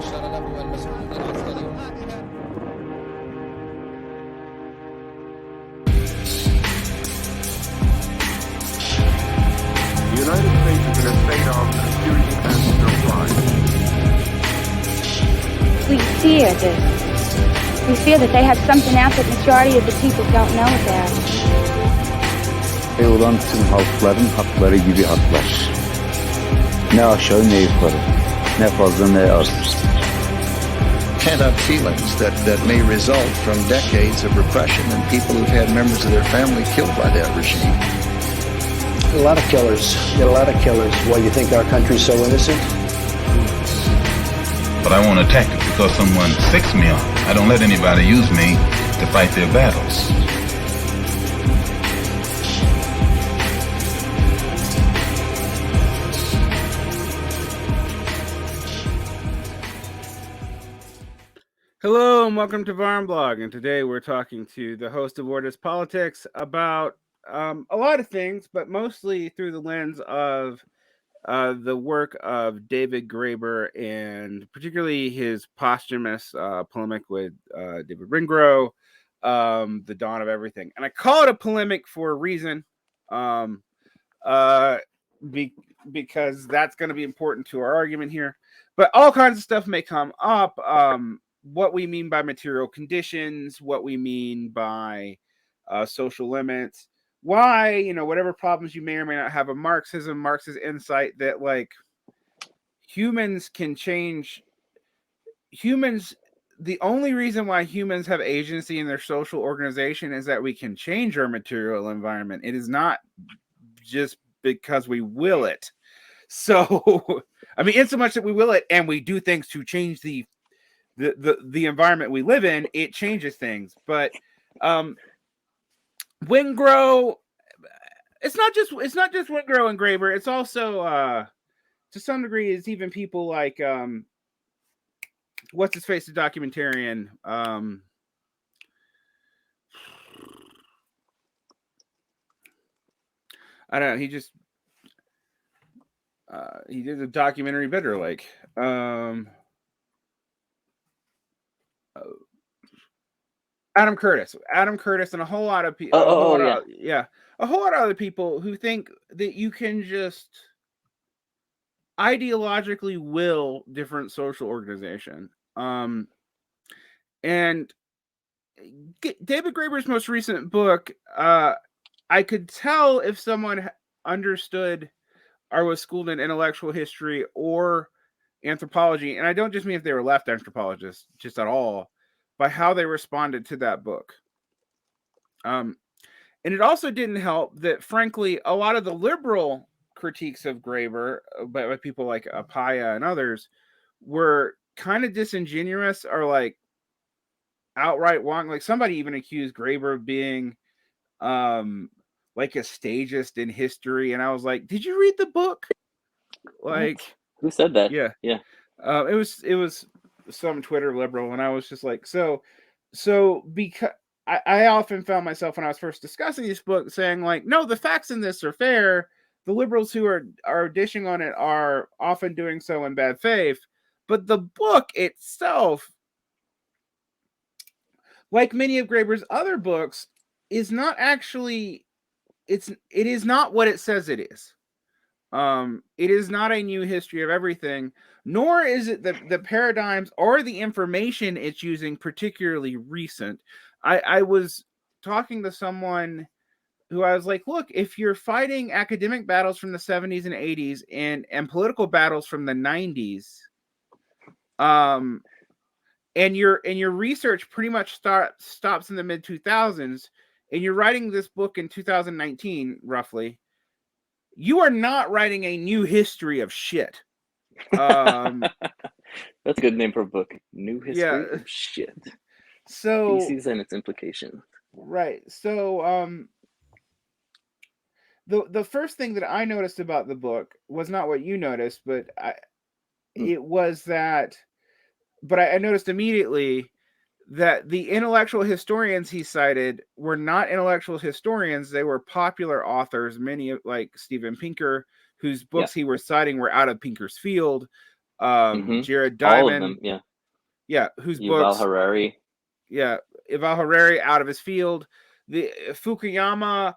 United States is in a state of security and surprise. We fear this. We fear that they have something out that the majority of the people don't know about. Olan tüm halkların hakları gibi haklar. Ne aşağı ne yukarı. Ne fazla ne az. Pent-up feelings that may result from decades of repression and people who've had members of their family killed by that regime. A lot of killers. Get a lot of killers. Why you think our country's so innocent? But I won't attack it because someone sicks me on. I don't let anybody use me to fight their battles. Hello and welcome to Varn Blog, and today we're talking to the host of What is Politics about a lot of things, but mostly through the lens of the work of David Graeber, and particularly his posthumous polemic with David Ringrow, The Dawn of Everything. And I call it a polemic for a reason, because that's going to be important to our argument here. But all kinds of stuff may come up. What we mean by material conditions, what we mean by social limits, why, whatever problems you may or may not have of Marxism, Marx's insight that humans can change. The only reason why humans have agency in their social organization is that we can change our material environment. It is not just because we will it. So, I mean, in so much that we will it and we do things to change the environment we live in, it changes things. But Ringrow, it's not just Ringrow and Graeber. It's also to some degree it's even people like what's his face, the documentarian. I don't know. He did a documentary Bitter Lake. Adam Curtis, and a whole lot of people. A whole lot of other people who think that you can just ideologically will different social organization. And David Graeber's most recent book, I could tell if someone understood or was schooled in intellectual history or anthropology, and I don't just mean if they were left anthropologists, just at all, by how they responded to that book. And it also didn't help that, frankly, a lot of the liberal critiques of Graeber, by people like Apaya and others, were kind of disingenuous or outright wrong. Like somebody even accused Graeber of being like a stagist in history, and I was like, "Did you read the book?" Who said that? Yeah. It was some Twitter liberal, and I was just like, so because I often found myself when I was first discussing this book saying no, the facts in this are fair. The liberals who are dishing on it are often doing so in bad faith, but the book itself, like many of Graeber's other books, is not actually it is not what it says it is. It is not a new history of everything, nor is it the paradigms or the information it's using particularly recent. I was talking to someone who I was like, look, if you're fighting academic battles from the 70s and 80s and political battles from the 90s, and your research pretty much stops in the mid 2000s, and you're writing this book in 2019, roughly, you are not writing a new history of shit. That's a good name for a book. New history of shit. So species and its implications. Right. So the first thing that I noticed about the book was not what you noticed, but I noticed immediately that the intellectual historians he cited were not intellectual historians. They were popular authors, many like Steven Pinker, whose books he was citing were out of Pinker's field. Jared All of Diamond, them, yeah. whose Yuval books, Harari. Yuval Harari, out of his field. The Fukuyama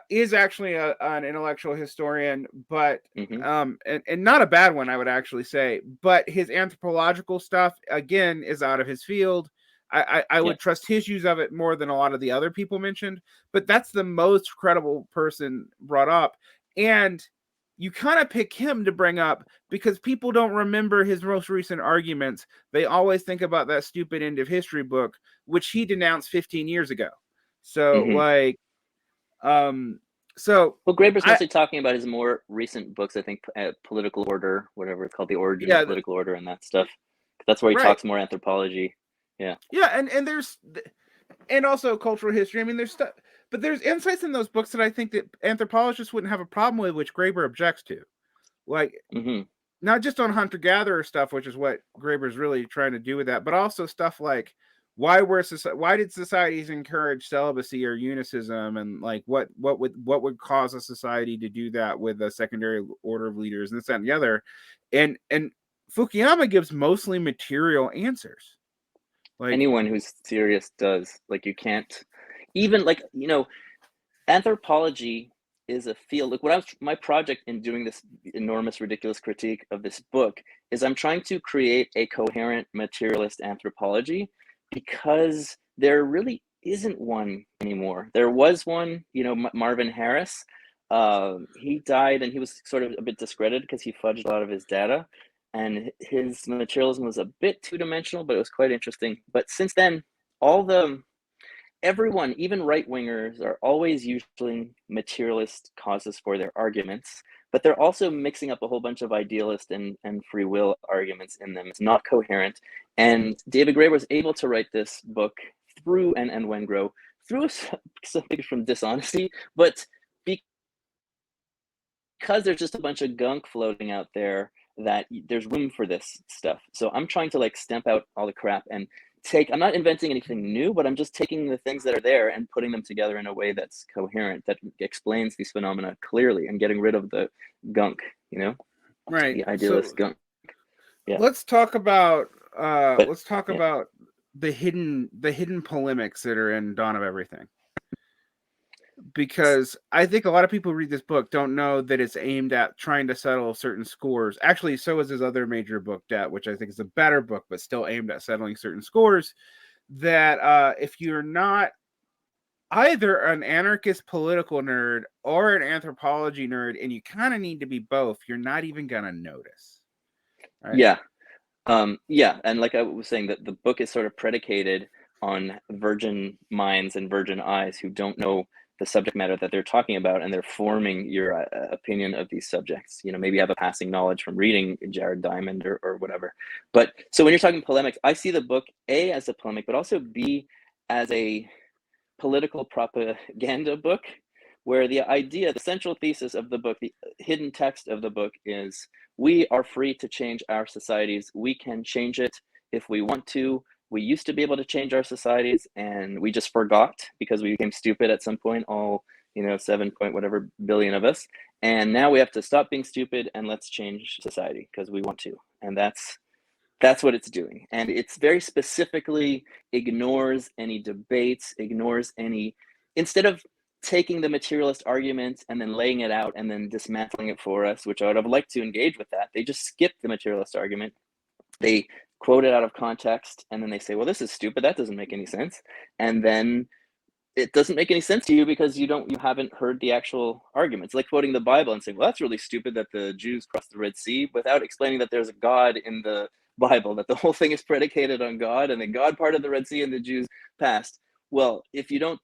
is actually an intellectual historian, but and not a bad one, I would actually say. But his anthropological stuff, again, is out of his field. I would trust his use of it more than a lot of the other people mentioned, but that's the most credible person brought up. And you kind of pick him to bring up because people don't remember his most recent arguments. They always think about that stupid end of history book, which he denounced 15 years ago. So well, Graeber's mostly talking about his more recent books, I think, Political Order, whatever it's called, The Origin of Political Order and that stuff. That's where he talks more anthropology. Yeah, and there's, and also cultural history. I mean, there's stuff, but there's insights in those books that I think that anthropologists wouldn't have a problem with, which Graeber objects to. Like, not just on hunter-gatherer stuff, which is what Graeber's really trying to do with that, but also stuff like why did societies encourage celibacy or unicism, and like what would cause a society to do that with a secondary order of leaders, and this, that, and the other. And Fukuyama gives mostly material answers. Like, anyone who's serious does. Like, you can't even, like, anthropology is a field. Like, my project in doing this enormous, ridiculous critique of this book is I'm trying to create a coherent materialist anthropology, because there really isn't one anymore. There was one, Marvin Harris. He died, and he was sort of a bit discredited because he fudged a lot of his data, and his materialism was a bit two-dimensional, but it was quite interesting. But since then, everyone, even right-wingers, are always using materialist causes for their arguments, but they're also mixing up a whole bunch of idealist and free will arguments in them. It's not coherent. And David Graeber was able to write this book through, and Wengrow, through something from dishonesty, but because there's just a bunch of gunk floating out there, that there's room for this stuff. So I'm trying to stamp out all the crap and I'm not inventing anything new, but I'm just taking the things that are there and putting them together in a way that's coherent, that explains these phenomena clearly, and getting rid of the gunk, right? The idealist gunk. Yeah. Let's talk about about the hidden polemics that are in Dawn of Everything. Because I think a lot of people who read this book don't know that it's aimed at trying to settle certain scores. Actually, so is his other major book, Debt, which I think is a better book, but still aimed at settling certain scores. That if you're not either an anarchist political nerd or an anthropology nerd, and you kind of need to be both, you're not even going to notice. Right? Yeah. And like I was saying, that the book is sort of predicated on virgin minds and virgin eyes who don't know the subject matter that they're talking about, and they're forming your opinion of these subjects. Maybe you have a passing knowledge from reading Jared Diamond or whatever. But so when you're talking polemics, I see the book A as a polemic, but also B as a political propaganda book, where the central thesis of the book, the hidden text of the book is, we are free to change our societies. We can change it if we want to. We used to be able to change our societies, and we just forgot because we became stupid at some point, all 7 point whatever billion of us. And now we have to stop being stupid, and let's change society because we want to. And that's what it's doing. And it's very specifically ignores any debates, instead of taking the materialist argument and then laying it out and then dismantling it for us, which I would have liked to engage with that. They just skip the materialist argument. They quote it out of context, and then they say, well, this is stupid, that doesn't make any sense. And then it doesn't make any sense to you because you haven't heard the actual arguments. Like quoting the Bible and saying, well, that's really stupid that the Jews crossed the Red Sea, without explaining that there's a God in the Bible, that the whole thing is predicated on God, and that God parted the Red Sea and the Jews passed. Well, if you don't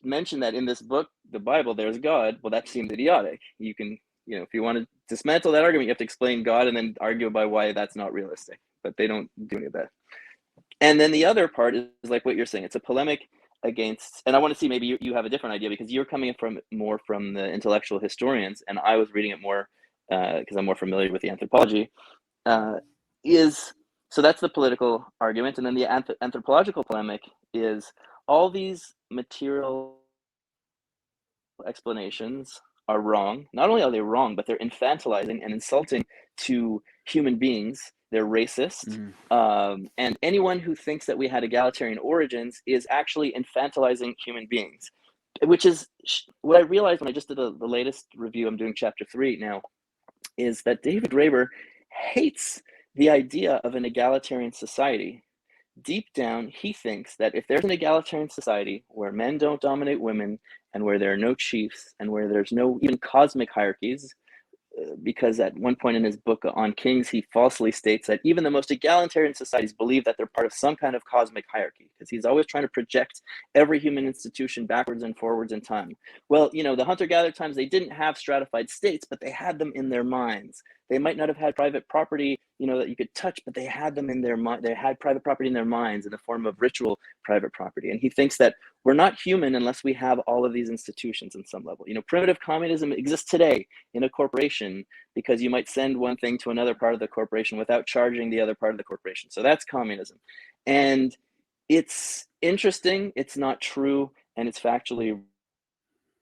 mention that in this book, the Bible, there's God, well, that seems idiotic. You can, if you want to dismantle that argument, you have to explain God and then argue about why that's not realistic. But they don't do any of that. And then the other part is like what you're saying. It's a polemic against, and I want to see, maybe you have a different idea, because you're coming more from the intellectual historians, and I was reading it more because I'm more familiar with the anthropology. So that's the political argument. And then the anthropological polemic is all these material explanations are wrong. Not only are they wrong, but they're infantilizing and insulting to human beings. They're racist. And anyone who thinks that we had egalitarian origins is actually infantilizing human beings, which is what I realized when I just did the latest review. I'm doing chapter 3 now, is that David Graeber hates the idea of an egalitarian society. Deep down, he thinks that if there's an egalitarian society where men don't dominate women, and where there are no chiefs, and where there's no even cosmic hierarchies, because at one point in his book on kings, he falsely states that even the most egalitarian societies believe that they're part of some kind of cosmic hierarchy, because he's always trying to project every human institution backwards and forwards in time. Well, the hunter-gatherer times, they didn't have stratified states, but they had them in their minds. They might not have had private property, that you could touch, but they had them in their mind. They had private property in their minds in the form of ritual private property. And he thinks that we're not human unless we have all of these institutions in some level. Primitive communism exists today in a corporation because you might send one thing to another part of the corporation without charging the other part of the corporation. So that's communism. And it's interesting, it's not true, and it's factually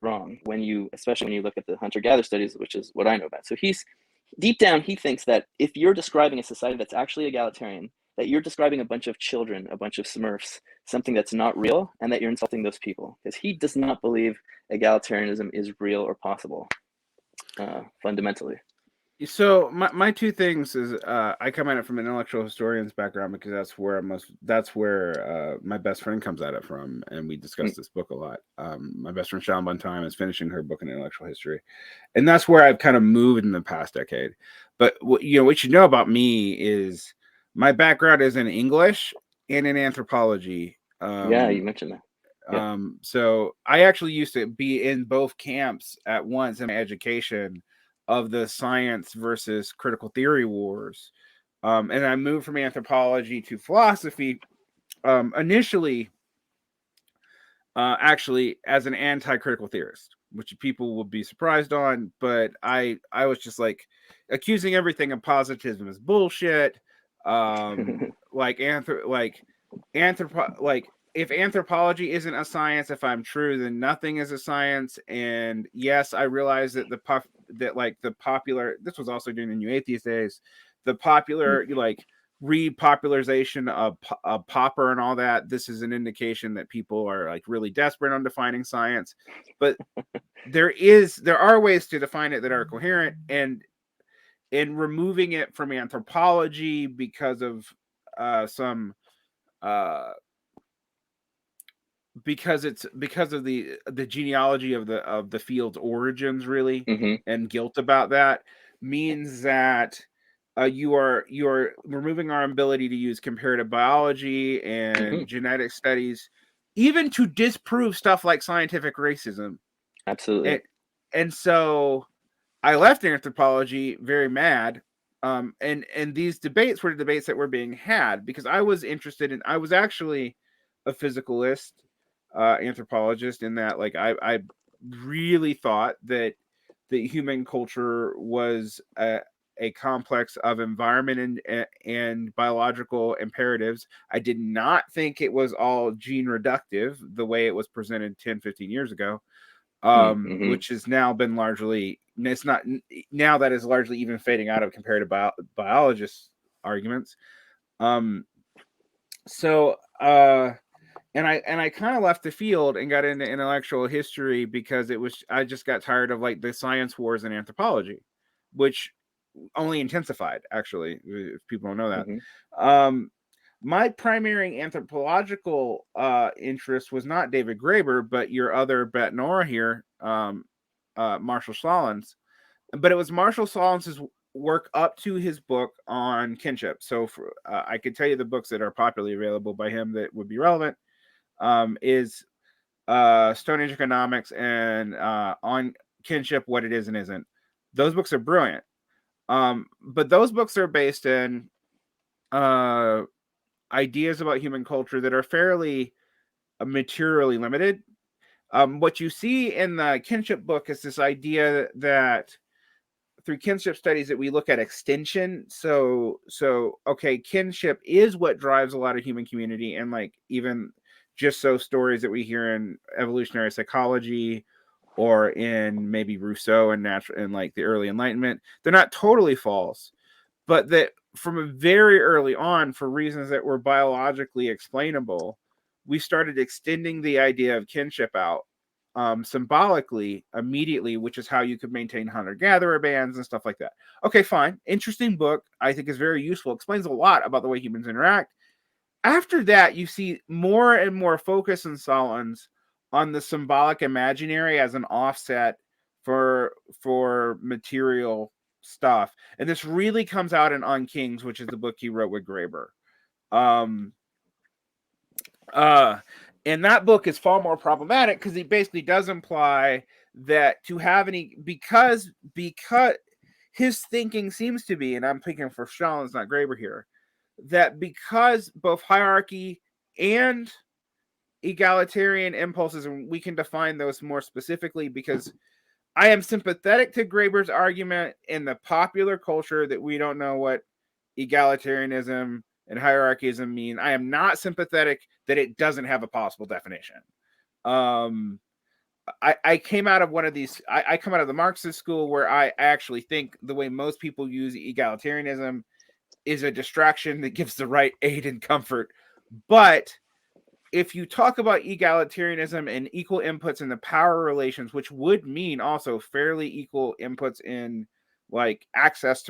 wrong especially when you look at the hunter-gatherer studies, which is what I know about. So deep down, he thinks that if you're describing a society that's actually egalitarian, that you're describing a bunch of children, a bunch of Smurfs, something that's not real, and that you're insulting those people. Because he does not believe egalitarianism is real or possible, fundamentally. So my two things is I come at it from an intellectual historian's background, because that's where my best friend comes at it from, and we discuss this book a lot. My best friend Sean Buntime is finishing her book in intellectual history, and that's where I've kind of moved in the past decade. But what you know about me is my background is in English and in anthropology. Yeah, you mentioned that. Yep. So I actually used to be in both camps at once in my education of the science versus critical theory wars. And I moved from anthropology to philosophy initially, actually as an anti-critical theorist, which people will be surprised on, but I was just like accusing everything of positivism as bullshit. If anthropology isn't a science, if I'm true, then nothing is a science. And yes, I realize that the popular, this was also during the New Atheist days, the popular repopularization of Popper and all that, this is an indication that people are like really desperate on defining science. But there are ways to define it that are coherent, and in removing it from anthropology because of because of the genealogy of the field's origins, really, and guilt about that, means that you are removing our ability to use comparative biology and genetic studies, even to disprove stuff like scientific racism. Absolutely. And so I left anthropology very mad. And these debates were the debates that were being had because I was actually a physicalist, anthropologist, in that I really thought that the human culture was a complex of environment and biological imperatives. I did not think it was all gene reductive the way it was presented 10, 15 years ago, which has now been largely, it's not now, that is largely even fading out of comparative biologist arguments. And I kind of left the field and got into intellectual history because I just got tired of the science wars in anthropology, which only intensified, actually, if people don't know that. My primary anthropological interest was not David Graeber, but your other Bet Nora here, Marshall Solins. But it was Marshall Solins's work up to his book on kinship. So I could tell you the books that are popularly available by him that would be relevant. Is Stone Age Economics and On Kinship, What It Is and Isn't. Those books are brilliant. But those books are based in ideas about human culture that are fairly materially limited. What you see in the kinship book is this idea that through kinship studies that we look at extension. So okay, kinship is what drives a lot of human community, and even just so stories that we hear in evolutionary psychology or in maybe Rousseau and the early Enlightenment, they're not totally false. but that from a very early on, for reasons that were biologically explainable, we started extending the idea of kinship out symbolically immediately, which is how you could maintain hunter-gatherer bands and stuff like that. Okay, fine. Interesting book. I think is very useful. Explains a lot about the way humans interact. After that, you see more and more focus in Solon's on the symbolic imaginary as an offset for material stuff. And this really comes out in On Kings, which is the book he wrote with Graeber. And that book is far more problematic because he basically does imply that to have any, because his thinking seems to be, and I'm thinking for Solon's, not Graeber here, that because both hierarchy and egalitarian impulses, and we can define those more specifically, because I am sympathetic to Graeber's argument in the popular culture that we don't know what egalitarianism and hierarchism mean. I am not sympathetic that it doesn't have a possible definition. I came out of one of these, I come out of the Marxist school where I actually think the way most people use egalitarianism is a distraction that gives the right aid and comfort. But if you talk about egalitarianism and equal inputs in the power relations, which would mean also fairly equal inputs in like access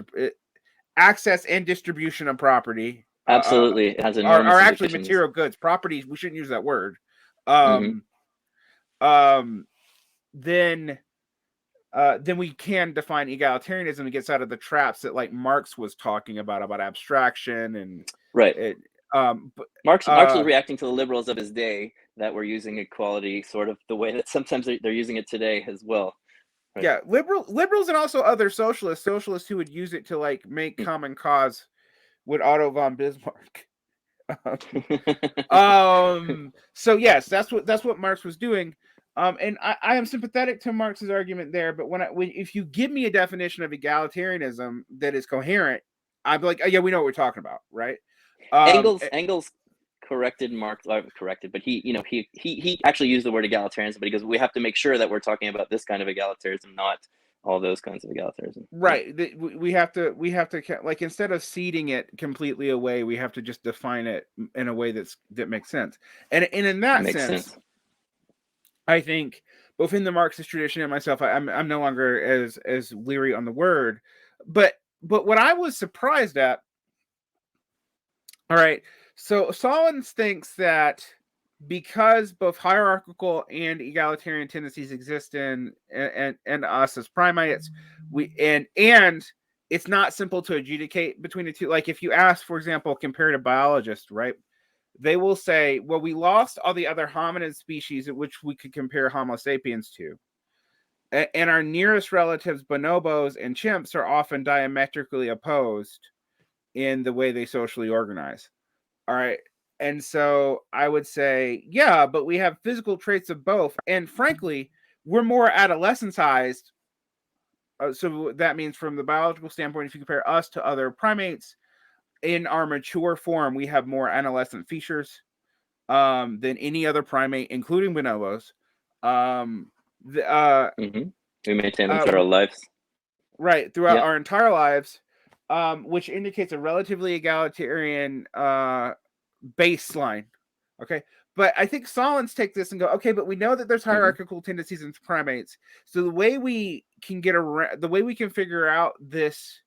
and distribution of property, Absolutely, it has enormous are actually implications. material goods. Properties, we shouldn't use that word. Then we can define egalitarianism and gets out of the traps that like Marx was talking about abstraction and right. Marx was reacting to the liberals of his day that were using equality sort of the way that sometimes they're using it today as well. Right? Yeah, liberals and also other socialists who would use it to like make common cause with Otto von Bismarck. So yes, that's what Marx was doing. And I am sympathetic to Marx's argument there, but if you give me a definition of egalitarianism that is coherent, I'd be like, oh yeah, we know what we're talking about, right? Engels corrected Marx, but he actually used the word egalitarianism, but he goes, we have to make sure that we're talking about this kind of egalitarianism, not all those kinds of egalitarianism. Right. We have to like, instead of ceding it completely away, we have to just define it in a way that makes sense. And in that sense, I think both in the Marxist tradition and myself, I'm no longer as leery on the word, but what I was surprised at. All right. So Solon thinks that because both hierarchical and egalitarian tendencies exist in us as primates, and it's not simple to adjudicate between the two. Like if you ask, for example, comparative biologists, right, they will say, well, we lost all the other hominid species at which we could compare Homo sapiens to. And our nearest relatives, bonobos and chimps, are often diametrically opposed in the way they socially organize. All right. And so I would say, yeah, but we have physical traits of both. And frankly, we're more adolescentized. So that means from the biological standpoint, if you compare us to other primates, in our mature form, we have more adolescent features than any other primate, including bonobos. We maintain them through our lives. Right, throughout our entire lives, which indicates a relatively egalitarian baseline. Okay, but I think Solons take this and go, okay, but we know that there's hierarchical tendencies in primates. So the way we can get around, the way we can figure out this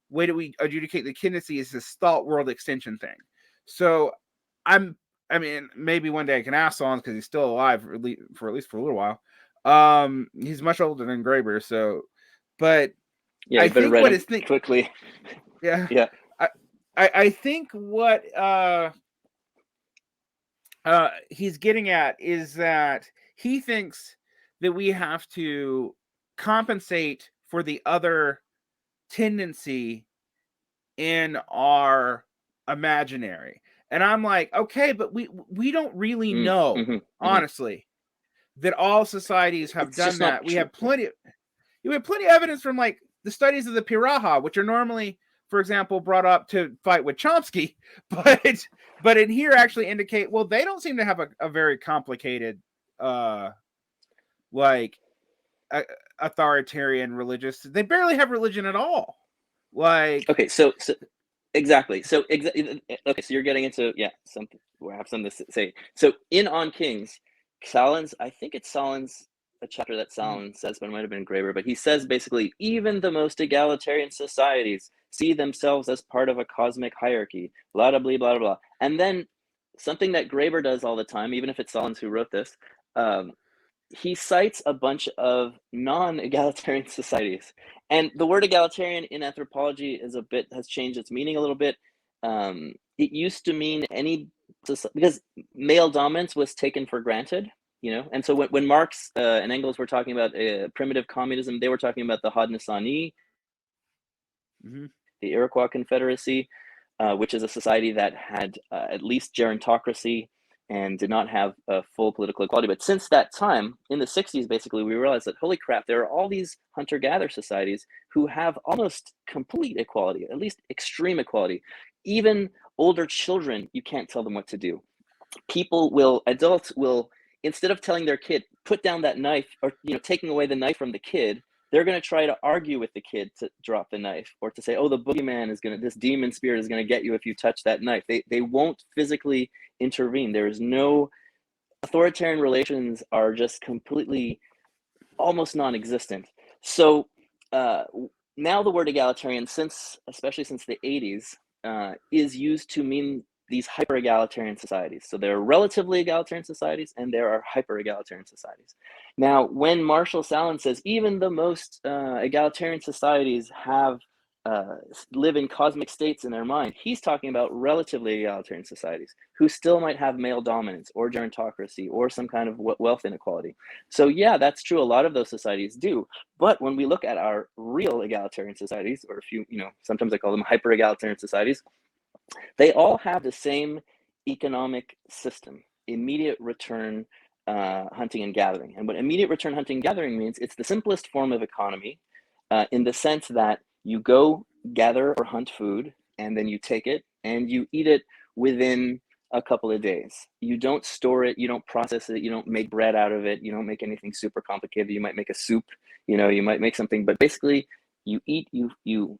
way that we adjudicate the tendency is this thought world extension thing. So I mean, maybe one day I can ask Solons because he's still alive for at least for a little while. He's much older than Graeber, so, but yeah, I think what is quickly. Yeah. I think what he's getting at is that he thinks that we have to compensate for the other tendency in our imaginary. And I'm like, okay, but we don't really know, honestly, that all societies have done that. We have plenty of evidence from like the studies of the Piraha, which are normally, for example, brought up to fight with Chomsky, but in here actually indicate, well, they don't seem to have a very complicated authoritarian religious. They barely have religion at all. Like, Okay, so exactly. So okay, so you're getting into something. We have something to say. So in On Kings, Salin's, I think it's Salin's, a chapter that Salin says, but it might have been Graeber. But he says basically, even the most egalitarian societies see themselves as part of a cosmic hierarchy. Blah blah blah blah blah. And then something that Graeber does all the time, even if it's Salin's who wrote this. He cites a bunch of non-egalitarian societies, and the word egalitarian in anthropology has changed its meaning a little bit. It used to mean any, because male dominance was taken for granted, and so when Marx and Engels were talking about primitive communism, they were talking about the Haudenosaunee, the Iroquois Confederacy, which is a society that had at least gerontocracy and did not have a full political equality. But since that time, in the 60s, basically, we realized that, holy crap, there are all these hunter-gatherer societies who have almost complete equality, at least extreme equality. Even older children, you can't tell them what to do. Adults will, instead of telling their kid, put down that knife, or taking away the knife from the kid, they're going to try to argue with the kid to drop the knife, or to say, oh, the boogeyman this demon spirit is going to get you if you touch that knife. They won't physically intervene. There is no, authoritarian relations are just completely, almost non-existent. So now the word egalitarian, especially since the 80s, is used to mean these hyper-egalitarian societies. So there are relatively egalitarian societies, and there are hyper-egalitarian societies. Now, when Marshall Salin says even the most egalitarian societies live in cosmic states in their mind, he's talking about relatively egalitarian societies who still might have male dominance or gerontocracy or some kind of wealth inequality. So yeah, that's true. A lot of those societies do. But when we look at our real egalitarian societies, or sometimes I call them hyper-egalitarian societies, they all have the same economic system: immediate return hunting and gathering. And what immediate return hunting and gathering means, it's the simplest form of economy in the sense that you go gather or hunt food, and then you take it and you eat it within a couple of days. You don't store it, you don't process it, you don't make bread out of it, you don't make anything super complicated. You might make a soup, you might make something, but basically you eat, you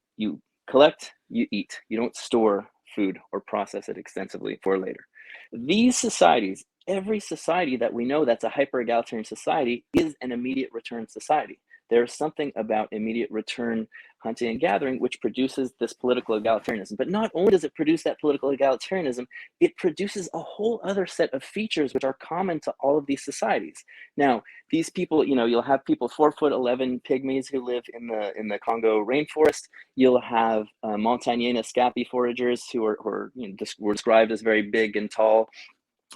collect, you eat. You don't store food or process it extensively for later. These societies, every society that we know that's a hyper-egalitarian society, is an immediate return society. There's something about immediate return hunting and gathering which produces this political egalitarianism. But not only does it produce that political egalitarianism, it produces a whole other set of features which are common to all of these societies. Now, these people, you'll have people 4'11" pygmies who live in the Congo rainforest. You'll have Montagnana scapi foragers who were described as very big and tall.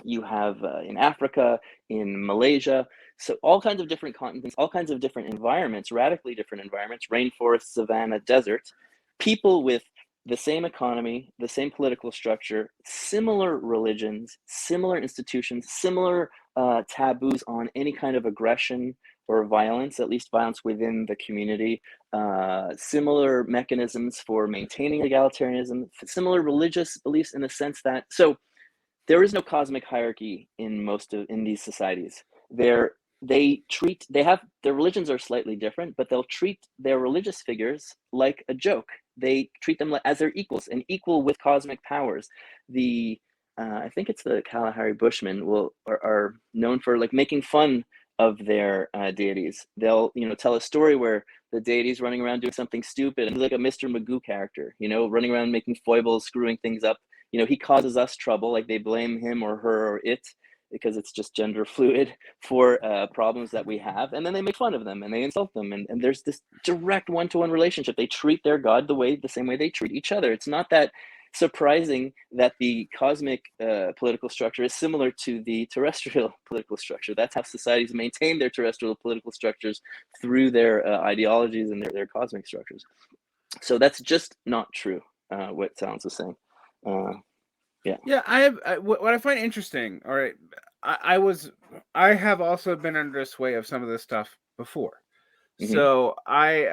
You have in Africa, in Malaysia. So all kinds of different continents, all kinds of different environments, radically different environments, rainforest, savanna, desert, people with the same economy, the same political structure, similar religions, similar institutions, similar taboos on any kind of aggression or violence, at least violence within the community, similar mechanisms for maintaining egalitarianism, similar religious beliefs in the sense that, so there is no cosmic hierarchy in these societies. Their religions are slightly different, but they'll treat their religious figures like a joke. They treat them as their equals, and equal with cosmic powers. I think it's the Kalahari Bushmen are known for making fun of their deities. They'll tell a story where the deity's running around doing something stupid, and he's like a Mr. Magoo character, running around making foibles, screwing things up. He causes us trouble, they blame him or her or it, because it's just gender fluid, for problems that we have, and then they make fun of them and they insult them, and there's this direct one-to-one relationship. They treat their god the same way they treat each other. It's not that surprising that the cosmic political structure is similar to the terrestrial political structure. That's how societies maintain their terrestrial political structures, through their ideologies and their cosmic structures. So that's just not true, what Silence was saying. What I find interesting, all right, I have also been under the sway of some of this stuff before. Mm-hmm. So I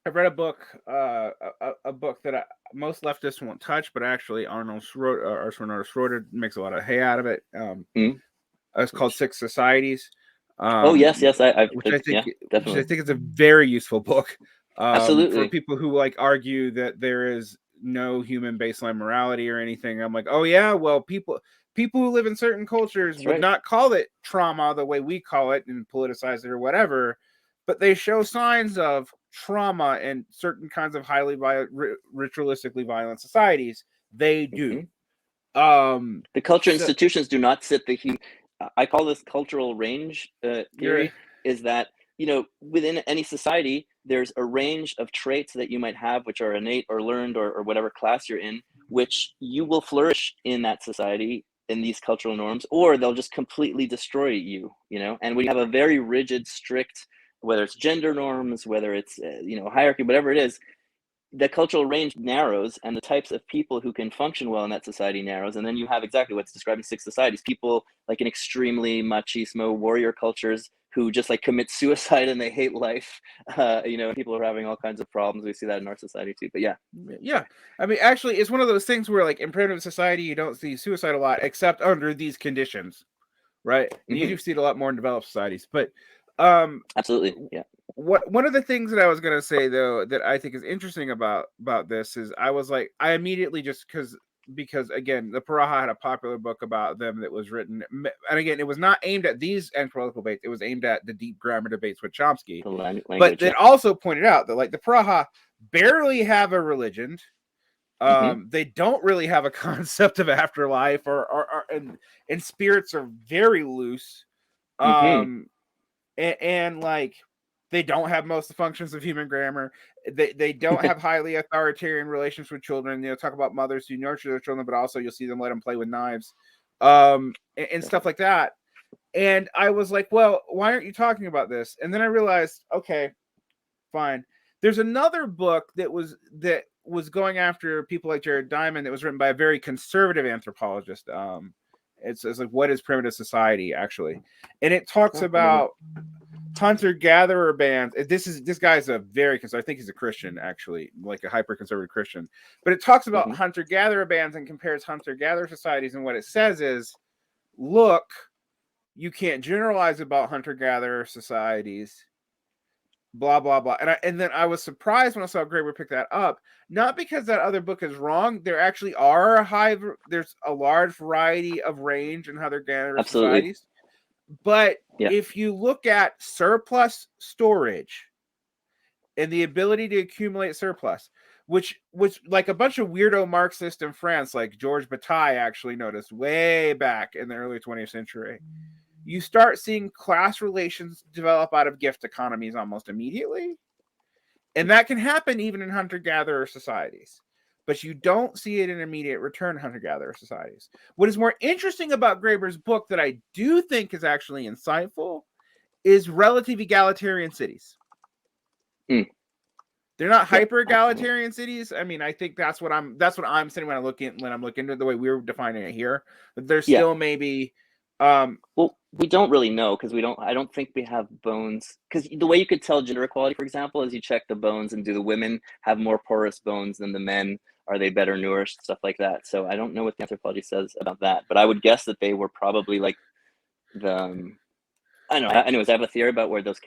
read a book that most leftists won't touch, but actually Arnold Schroeder makes a lot of hay out of it. It's called Six Societies. Yes, which I think is a very useful book. For Absolutely. people who like argue that there is no human baseline morality or anything, I'm like, oh yeah, well, people who live in certain cultures That's would right. not call it trauma the way we call it and politicize it or whatever, but they show signs of trauma in certain kinds of highly ritualistically violent societies. They do. The culture So institutions do not sit the I call this cultural range theory, is that, you know, within any society, there's a range of traits that you might have, which are innate or learned or whatever class you're in, which you will flourish in that society in these cultural norms, or they'll just completely destroy you, you know? And when you have a very rigid, strict, whether it's gender norms, whether it's, you know, hierarchy, whatever it is, the cultural range narrows and the types of people who can function well in that society narrows. And then you have exactly what's described in Six Societies, people like in extremely machismo warrior cultures who just like commit suicide and they hate life. You know, people are having all kinds of problems. We see that in our society too, but yeah, I mean, actually, it's one of those things where like in primitive society, you don't see suicide a lot except under these conditions, right? You do see it a lot more in developed societies, but absolutely. Yeah. One of the things that I was gonna say though that I think is interesting about this is I was like, I immediately just because again, the Paraha had a popular book about them that was written, and again, it was not aimed at these anthropological debates, it was aimed at the deep grammar debates with Chomsky. But it also pointed out that like the Paraha barely have a religion. They don't really have a concept of afterlife, and spirits are very loose. And like they don't have most of the functions of human grammar. They don't have highly authoritarian relations with children. You know, talk about mothers who nurture their children, but also you'll see them let them play with knives, and stuff like that. And I was like, well, why aren't you talking about this? And then I realized, okay, fine. There's another book that was going after people like Jared Diamond that was written by a very conservative anthropologist. It's like, what is primitive society actually? And it talks about hunter-gatherer bands. This guy's a very conservative, I think he's a Christian actually, like a hyper-conservative Christian. But it talks about hunter-gatherer bands and compares hunter-gatherer societies, and what it says is, look, you can't generalize about hunter-gatherer societies, blah blah blah. And then I was surprised when I saw Graeber pick that up, not because that other book is wrong. There actually are there's a large variety of range in hunter-gatherer societies. But if you look at surplus storage and the ability to accumulate surplus, which like a bunch of weirdo Marxists in France, like Georges Bataille actually noticed way back in the early 20th century, you start seeing class relations develop out of gift economies almost immediately. And that can happen even in hunter-gatherer societies. But you don't see it in immediate return hunter-gatherer societies. What is more interesting about Graeber's book that I do think is actually insightful is relative egalitarian cities. They're not hyper-egalitarian cities. I mean, I think that's what I'm saying when I'm looking into the way we're defining it here. But there's still maybe well, we don't really know because I don't think we have bones, because the way you could tell gender equality, for example, is you check the bones and do the women have more porous bones than the men? Are they better nourished? Stuff like that. So I don't know what the anthropology says about that, but I would guess that they were probably like the I don't know. Anyways, I have a theory about where those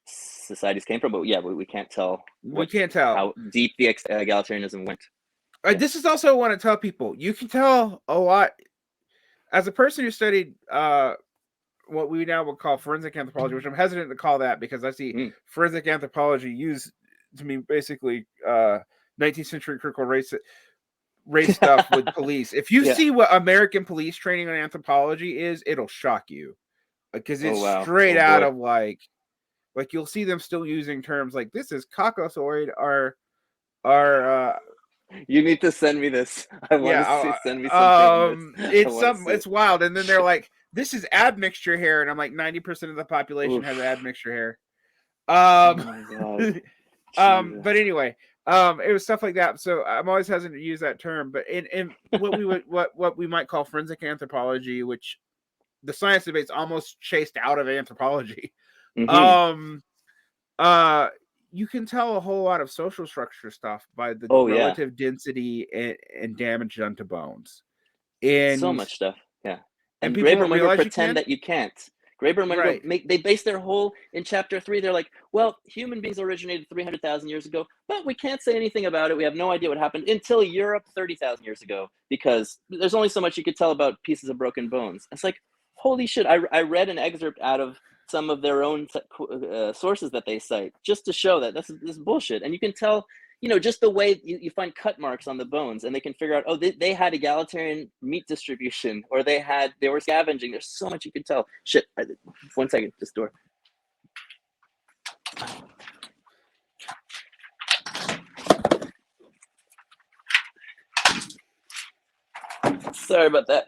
societies came from, but yeah, we can't tell. We can't tell how deep the egalitarianism went. This is also what I want to tell people. You can tell a lot as a person who studied what we now would call forensic anthropology, which I'm hesitant to call that because I see forensic anthropology used to mean basically 19th century critical race stuff with police. If you see what American police training on anthropology is, it'll shock you because it's straight out of like you'll see them still using terms like this is caucasoid or you need to send me this. I want to send me something. It's wild. And then they're like, this is admixture hair, and I'm like, 90% of the population has admixture hair. Oh my God. But anyway, it was stuff like that. So I'm always hesitant to use that term. But in what we might call forensic anthropology, which the science debate's almost chased out of anthropology. You can tell a whole lot of social structure stuff by the relative density and damage done to bones. And so much stuff. Yeah. And people Graeber never pretend that you can't. Graeber and Right. Wengrow they base their whole in chapter 3. They're like, well, human beings originated 300,000 years ago, but we can't say anything about it. We have no idea what happened until Europe 30,000 years ago, because there's only so much you could tell about pieces of broken bones. It's like, holy shit! I read an excerpt out of some of their own sources that they cite just to show that this is bullshit, and you can tell. Just the way you find cut marks on the bones, and they can figure out, oh, they had egalitarian meat distribution, or they were scavenging. There's so much you can tell. Shit, 1 second, this door. Sorry about that.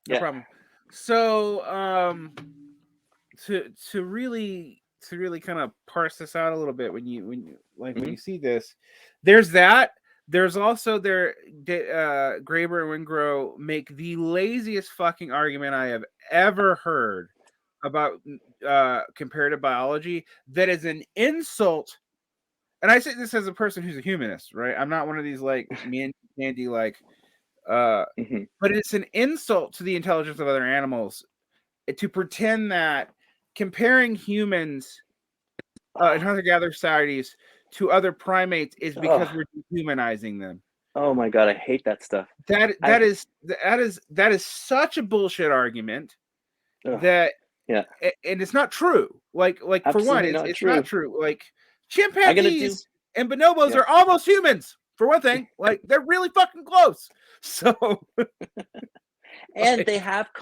No problem. So, to really kind of parse this out a little bit, when you see this, there's also Graeber and Wengrow make the laziest fucking argument I have ever heard about comparative biology. That is an insult. And I say this as a person who's a humanist, right? I'm not one of these like Mandy like, but it's an insult to the intelligence of other animals to pretend that comparing humans in hunter-gatherer societies to other primates is because we're dehumanizing them. Oh my god, I hate that stuff. That is such a bullshit argument. And it's not true. Like for one, it's not true. Like chimpanzees and bonobos are almost humans, for one thing. Like they're really fucking close. So and they have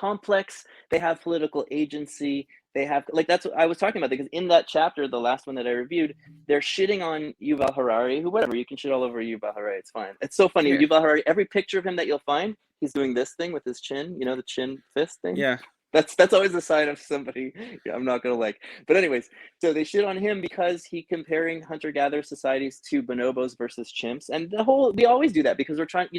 political agency. They have, that's what I was talking about, because in that chapter, the last one that I reviewed, they're shitting on Yuval Harari, whatever, you can shit all over Yuval Harari, it's fine. It's so funny. Yuval Harari, every picture of him that you'll find, he's doing this thing with his chin, the chin fist thing. Yeah. That's always a sign of somebody I'm not gonna like. But anyways, so they shit on him because he comparing hunter-gatherer societies to bonobos versus chimps. And we always do that because we're trying,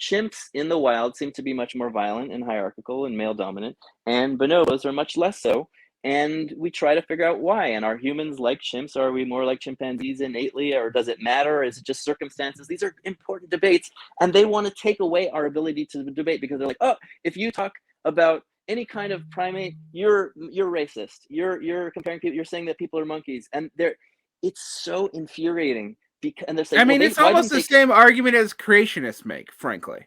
chimps in the wild seem to be much more violent and hierarchical and male dominant, and bonobos are much less so. And we try to figure out why. And are humans like chimps? Or are we more like chimpanzees innately? Or does it matter? Or is it just circumstances? These are important debates. And they want to take away our ability to debate, because they're like, oh, if you talk about any kind of primate, you're racist. You're comparing people. You're saying that people are monkeys, and it's so infuriating. And they're saying, it's almost the same argument as creationists make, frankly.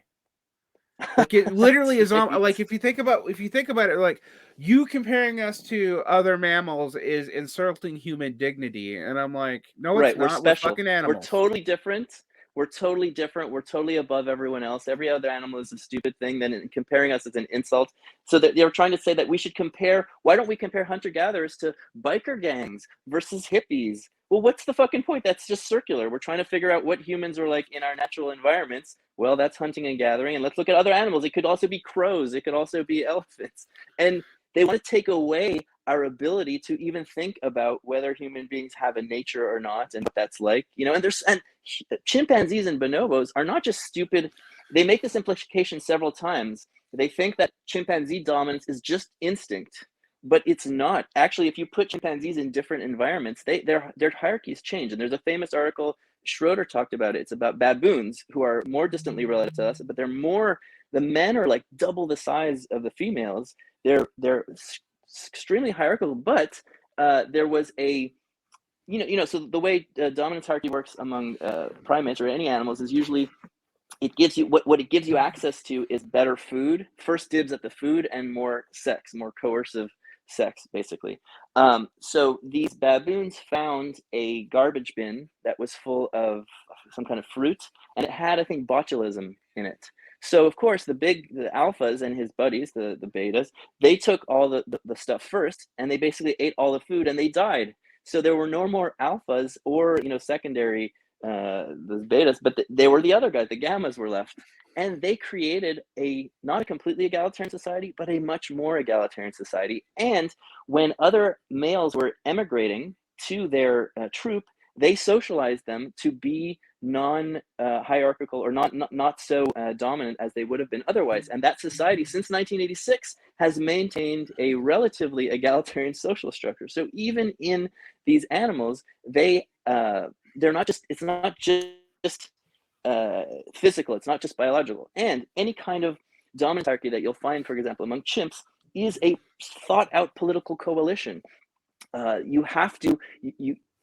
Like it literally is on. Like if you think about it, like you comparing us to other mammals is insulting human dignity, and I'm like, no, it's not. We're fucking animals. We're totally different. We're totally above everyone else. Every other animal is a stupid thing. Then comparing us is an insult. So that they're trying to say that we should compare. Why don't we compare hunter-gatherers to biker gangs versus hippies? Well, what's the fucking point? That's just circular. We're trying to figure out what humans are like in our natural environments. Well, that's hunting and gathering. And let's look at other animals. It could also be crows. It could also be elephants. And they want to take away our ability to even think about whether human beings have a nature or not, and what that's like, and chimpanzees and bonobos are not just stupid. They make this implication several times. They think that chimpanzee dominance is just instinct, but it's not. Actually, if you put chimpanzees in different environments, their hierarchies change. And there's a famous article, Schroeder talked about it. It's about baboons, who are more distantly related to us, but the men are like double the size of the females. They're extremely hierarchical, but there was a, so the way dominance hierarchy works among primates or any animals is usually it gives you what it gives you access to is better food, first dibs at the food, and more sex, more coercive sex, basically. So these baboons found a garbage bin that was full of some kind of fruit, and it had, I think, botulism in it. So of course the alphas and his buddies, the betas, they took all the stuff first, and they basically ate all the food, and they died. So there were no more alphas or secondary the betas, but they were the other guys. The gammas were left, and they created not a completely egalitarian society, but a much more egalitarian society. And when other males were emigrating to their troop, they socialized them to be non-hierarchical or not so dominant as they would have been otherwise. And that society, since 1986, has maintained a relatively egalitarian social structure. So even in these animals, they're not just. It's not just physical. It's not just biological. And any kind of dominant hierarchy that you'll find, for example, among chimps, is a thought out political coalition. You have to,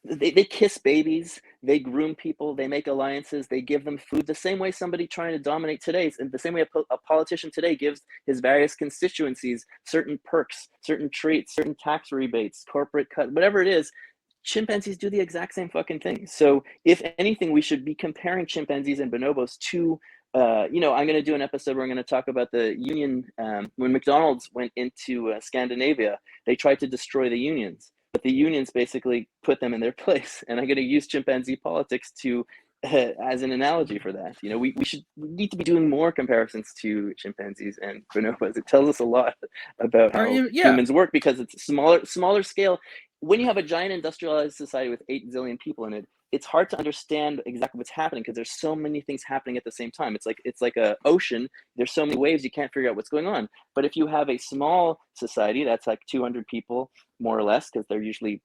they kiss babies, they groom people, they make alliances, they give them food, the same way somebody trying to dominate today, and the same way a politician today gives his various constituencies certain perks, certain treats, certain tax rebates, corporate cut, whatever it is. Chimpanzees do the exact same fucking thing. So if anything, we should be comparing chimpanzees and bonobos to, I'm going to do an episode where I'm going to talk about the union. When McDonald's went into Scandinavia, they tried to destroy the unions, but the unions basically put them in their place. And I'm going to use chimpanzee politics to as an analogy for that. We need to be doing more comparisons to chimpanzees and bonobos. It tells us a lot about how humans work, because it's smaller scale. When you have a giant industrialized society with 8 zillion people in it, it's hard to understand exactly what's happening because there's so many things happening at the same time. It's like an ocean. There's so many waves, you can't figure out what's going on. But if you have a small society that's like 200 people, more or less, because they're usually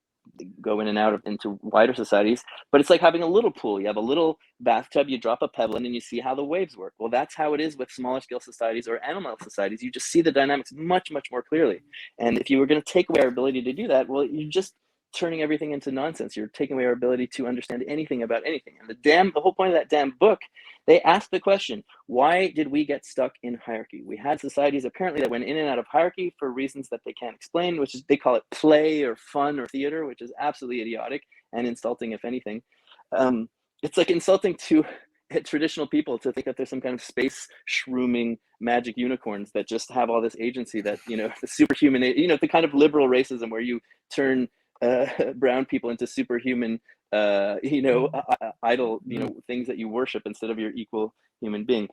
go in and out into wider societies, but it's like having a little pool. You have a little bathtub, you drop a pebble in, and you see how the waves work. Well, that's how it is with smaller scale societies or animal societies. You just see the dynamics much, much more clearly. And if you were going to take away our ability to do that, well, you're just turning everything into nonsense. You're taking away our ability to understand anything about anything. And the whole point of that damn book, they asked the question, why did we get stuck in hierarchy? We had societies apparently that went in and out of hierarchy for reasons that they can't explain, which is, they call it play or fun or theater, which is absolutely idiotic and insulting, if anything. It's like insulting to traditional people to think that there's some kind of space shrooming magic unicorns that just have all this agency, that, the superhuman, the kind of liberal racism where you turn brown people into superhuman, idol, things that you worship instead of your equal human being.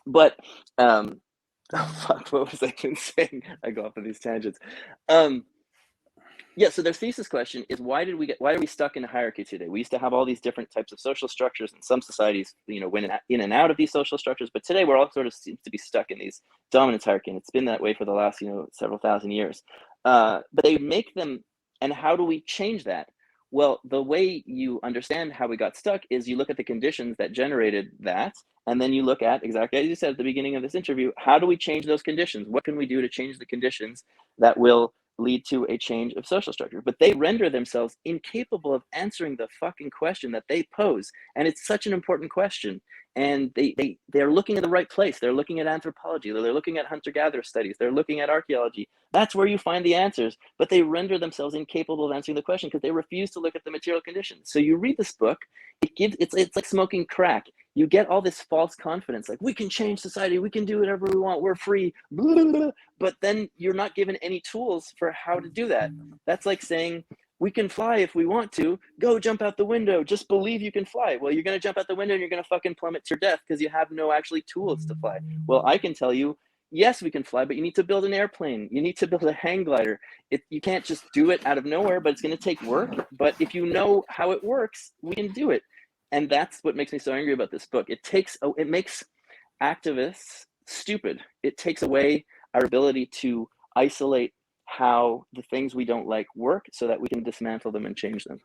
But what was I even saying? I go off on these tangents. So their thesis question is, why are we stuck in a hierarchy today? We used to have all these different types of social structures, and some societies, went in and out of these social structures, but today we're all sort of seems to be stuck in these dominance hierarchy, and it's been that way for the last, several thousand years. But they make them, and how do we change that? Well, the way you understand how we got stuck is you look at the conditions that generated that, and then you look at, exactly as you said at the beginning of this interview, how do we change those conditions? What can we do to change the conditions that will lead to a change of social structure? But they render themselves incapable of answering the fucking question that they pose. And it's such an important question. And they're looking in the right place. They're looking at anthropology. They're looking at hunter-gatherer studies. They're looking at archaeology. That's where you find the answers. But they render themselves incapable of answering the question because they refuse to look at the material conditions. So you read this book, it's like smoking crack. You get all this false confidence, like, we can change society, we can do whatever we want, we're free, blah, blah, blah. But then you're not given any tools for how to do that. That's like saying, we can fly if we want to, go jump out the window, just believe you can fly. Well, you're going to jump out the window and you're going to fucking plummet to your death because you have no actually tools to fly. Well, I can tell you, yes, we can fly, but you need to build an airplane. You need to build a hang glider. You can't just do it out of nowhere, but it's going to take work. But if you know how it works, we can do it. And that's what makes me so angry about this book. It makes activists stupid. It takes away our ability to isolate how the things we don't like work so that we can dismantle them and change them.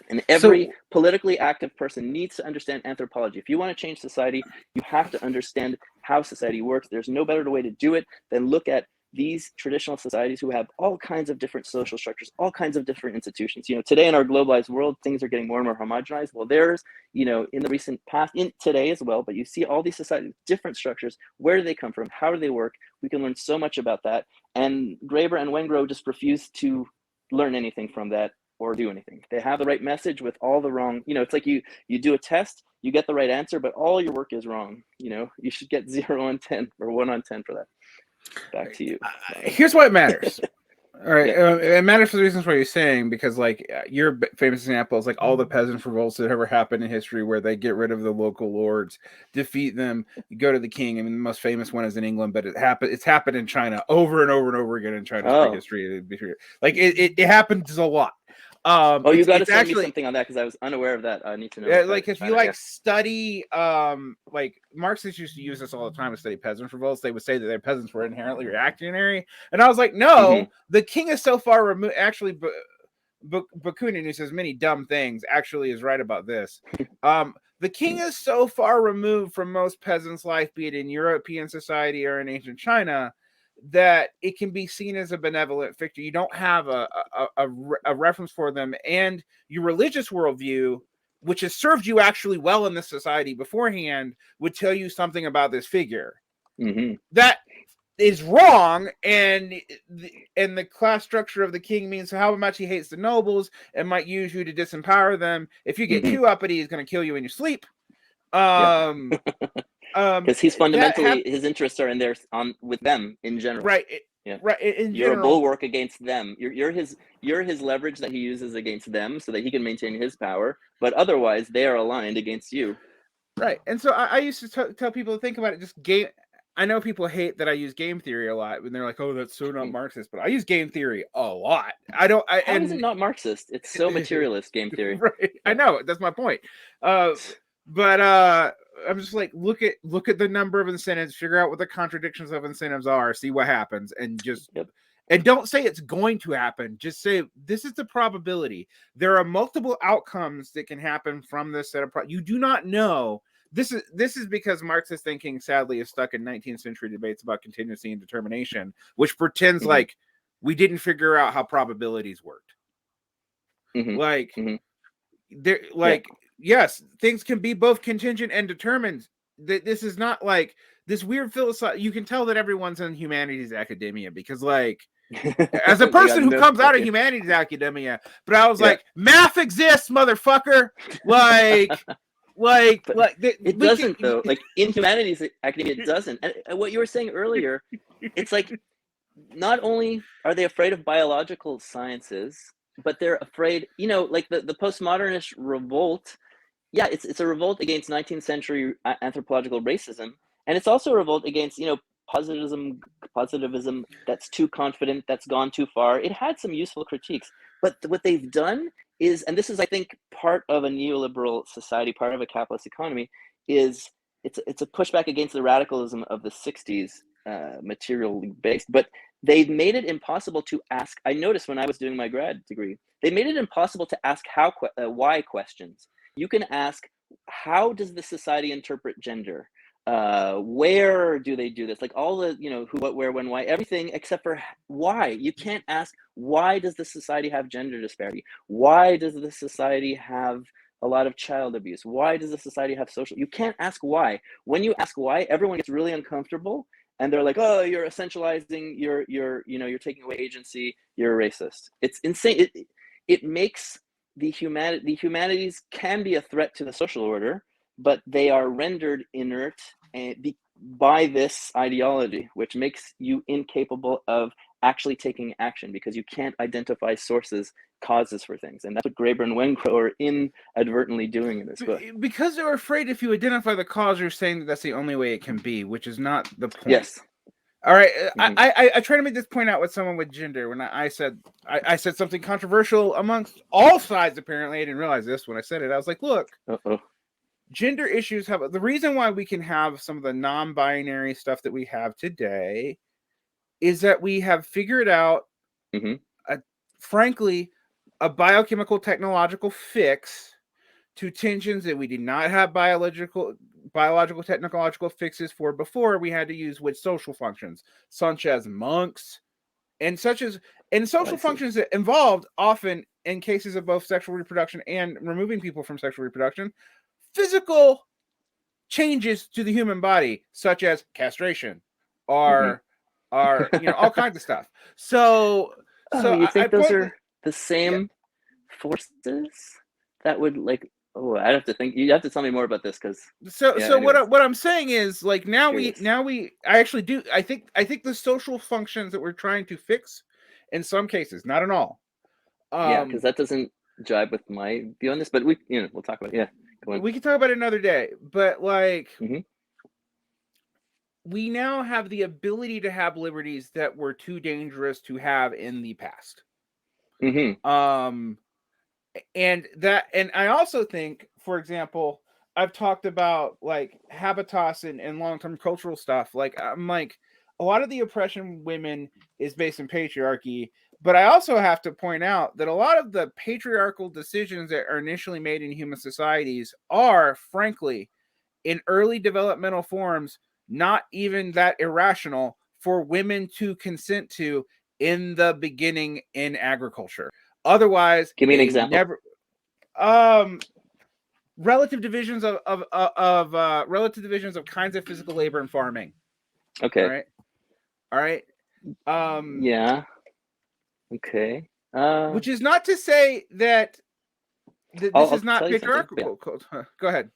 And every politically active person needs to understand anthropology. If you want to change society, you have to understand how society works. There's no better way to do it than look at these traditional societies who have all kinds of different social structures, all kinds of different institutions. Today in our globalized world, things are getting more and more homogenized. Well, there's, in the recent past, in today as well, but you see all these societies, different structures. Where do they come from? How do they work? We can learn so much about that. And Graeber and Wengrow just refuse to learn anything from that or do anything. They have the right message with all the wrong, it's like you do a test, you get the right answer, but all your work is wrong. You should get 0 on 10 or 1 on 10 for that. Back to you. Here's why it matters. All right. Yeah. It matters for the reasons why you're saying, because your famous example is like all the peasant revolts that ever happened in history where they get rid of the local lords, defeat them, you go to the king. I mean, the most famous one is in England, but it's happened in China over and over and over again in China's history. Like it happens a lot. You got to send me something on that because I was unaware of that. I need to know. Yeah, like if you study, like Marxists used to use this all the time to study peasant revolts. They would say that their peasants were inherently reactionary, and I was like, no, the king is so far removed. Actually, Bakunin, who says many dumb things, actually is right about this. The king is so far removed from most peasants' life, be it in European society or in ancient China, that it can be seen as a benevolent figure. You don't have a reference for them, and your religious worldview, which has served you actually well in this society beforehand, would tell you something about this figure that is wrong, and the class structure of the king means how much he hates the nobles and might use you to disempower them. If you get too uppity, he's going to kill you in your sleep. Because he's fundamentally his interests are in there with them in general, right? Right. You're a bulwark against them. You're his leverage that he uses against them so that he can maintain his power. But otherwise, they are aligned against you. Right. And so I used to tell people to think about it. Just game. I know people hate that I use game theory a lot when they're like, "Oh, that's so not Marxist," but I use game theory a lot. How is it not Marxist? It's so materialist game theory. Right. I know. That's my point. But I'm just like, look at the number of incentives, figure out what the contradictions of incentives are, see what happens, and just and don't say it's going to happen. Just say this is the probability. There are multiple outcomes that can happen from this set of you do not know. This is because Marxist thinking, sadly, is stuck in 19th century debates about contingency and determination, which pretends like we didn't figure out how probabilities worked. Yes, things can be both contingent and determined. This is not like this weird philosophy. You can tell that everyone's in humanities academia because, like, as a person who comes out of humanities academia, but I was like, math exists, motherfucker. It doesn't though. Like in humanities academia, it doesn't. And what you were saying earlier, it's like not only are they afraid of biological sciences, but they're afraid, like the postmodernist revolt. Yeah, it's a revolt against 19th century anthropological racism, and it's also a revolt against positivism that's too confident, that's gone too far. It had some useful critiques, but what they've done is, and this is, I think, part of a neoliberal society, part of a capitalist economy, is it's a pushback against the radicalism of the 60s, materially based. But they've made it impossible to ask. I noticed when I was doing my grad degree, they made it impossible to ask why questions. You can ask, how does the society interpret gender? Where do they do this? Like all the, who, what, where, when, why, everything except for why. You can't ask, why does the society have gender disparity? Why does the society have a lot of child abuse? Why does the society have social? You can't ask why. When you ask why, everyone gets really uncomfortable and they're like, oh, you're essentializing, you're taking away agency, you're a racist. It's insane. It makes the humanities can be a threat to the social order, but they are rendered inert by this ideology, which makes you incapable of actually taking action because you can't identify causes for things. And that's what Graeber and Wengrow are inadvertently doing in this book. Because they're afraid if you identify the cause, you're saying that that's the only way it can be, which is not the point. Yes. All right. I try to make this point out with someone with gender when I said something controversial amongst all sides. Apparently, I didn't realize this when I said it. I was like, look, gender issues have the reason why we can have some of the non-binary stuff that we have today is that we have figured out, frankly, a biochemical technological fix to tensions that we did not have biological technological fixes for before. We had to use with social functions such as monks and social functions that involved often in cases of both sexual reproduction and removing people from sexual reproduction, physical changes to the human body, such as castration or all kinds of stuff. So you think those are the same forces that would like? Oh, I'd have to think. You have to tell me more about this because. What I'm saying is like I actually do. I think the social functions that we're trying to fix, in some cases, not in all. Because that doesn't jibe with my view on this. But we'll talk about it. Yeah. We can talk about it another day, but like we now have the ability to have liberties that were too dangerous to have in the past. And I also think, for example, I've talked about like habitus and long-term cultural stuff. Like I'm like a lot of the oppression of women is based in patriarchy. But I also have to point out that a lot of the patriarchal decisions that are initially made in human societies are, frankly, in early developmental forms, not even that irrational for women to consent to in the beginning in agriculture. Otherwise, Give me an they example. never relative divisions of relative divisions of kinds of physical labor in farming. Okay. All right. Yeah. Okay. Which is not to say that this I'll is not tell you something. patriarchal. Yeah. Go ahead.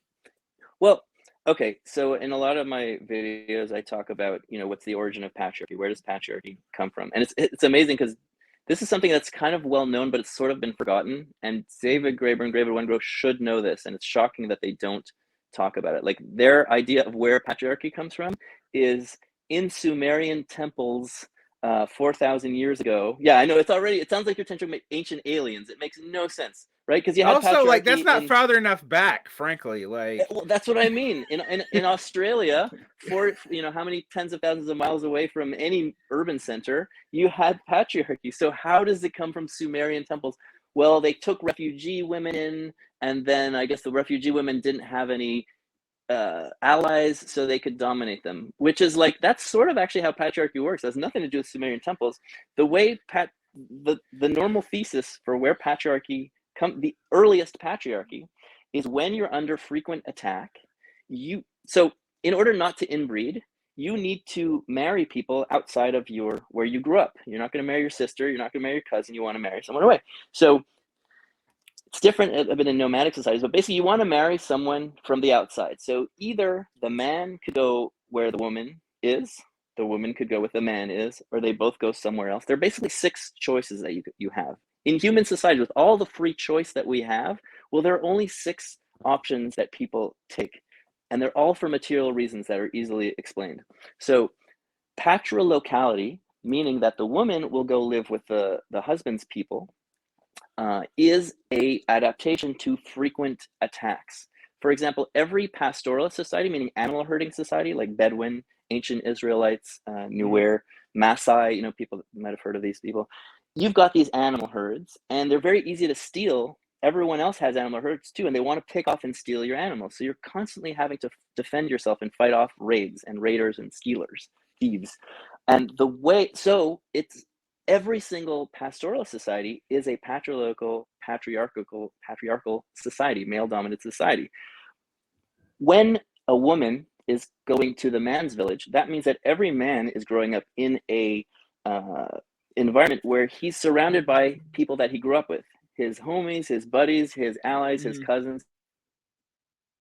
Well, okay. So in a lot of my videos, I talk about, what's the origin of patriarchy? Where does patriarchy come from? And it's amazing because this is something that's kind of well known, but it's sort of been forgotten. And David Graeber and David Wengrow should know this. And it's shocking that they don't talk about it. Like, their idea of where patriarchy comes from is in Sumerian temples 4,000 years ago. Yeah, I know, it sounds like you're talking ancient aliens. It makes no sense, right? Because you have also, like, that's not in, farther enough back, frankly. Like, well, that's what I mean. In Australia, for how many tens of thousands of miles away from any urban center, you had patriarchy. So how does it come from Sumerian temples? Well, they took refugee women in, and then I guess the refugee women didn't have any allies, so they could dominate them, which is like, that's sort of actually how patriarchy works. It has nothing to do with Sumerian temples. The way the normal thesis for where patriarchy the earliest patriarchy is when you're under frequent attack. So in order not to inbreed, you need to marry people outside of where you grew up. You're not going to marry your sister, you're not going to marry your cousin, you want to marry someone away. So it's different a bit in nomadic societies, but basically you want to marry someone from the outside. So either the man could go where the woman is, the woman could go where the man is, or they both go somewhere else. There are basically 6 choices that you have. In human society, with all the free choice that we have, well, there are only 6 options that people take. And they're all for material reasons that are easily explained. So patrilocality, meaning that the woman will go live with the husband's people, is a adaptation to frequent attacks. For example, every pastoralist society, meaning animal herding society, like Bedouin, ancient Israelites, Nuer, Maasai, people might have heard of these people. You've got these animal herds, and they're very easy to steal. Everyone else has animal herds too, and they want to pick off and steal your animals. So you're constantly having to defend yourself and fight off raids and raiders and stealers, thieves. And it's every single pastoral society is a patriarchal society, male-dominant society. When a woman is going to the man's village, that means that every man is growing up in a environment where he's surrounded by people that he grew up with, his homies, his buddies, his allies, his cousins,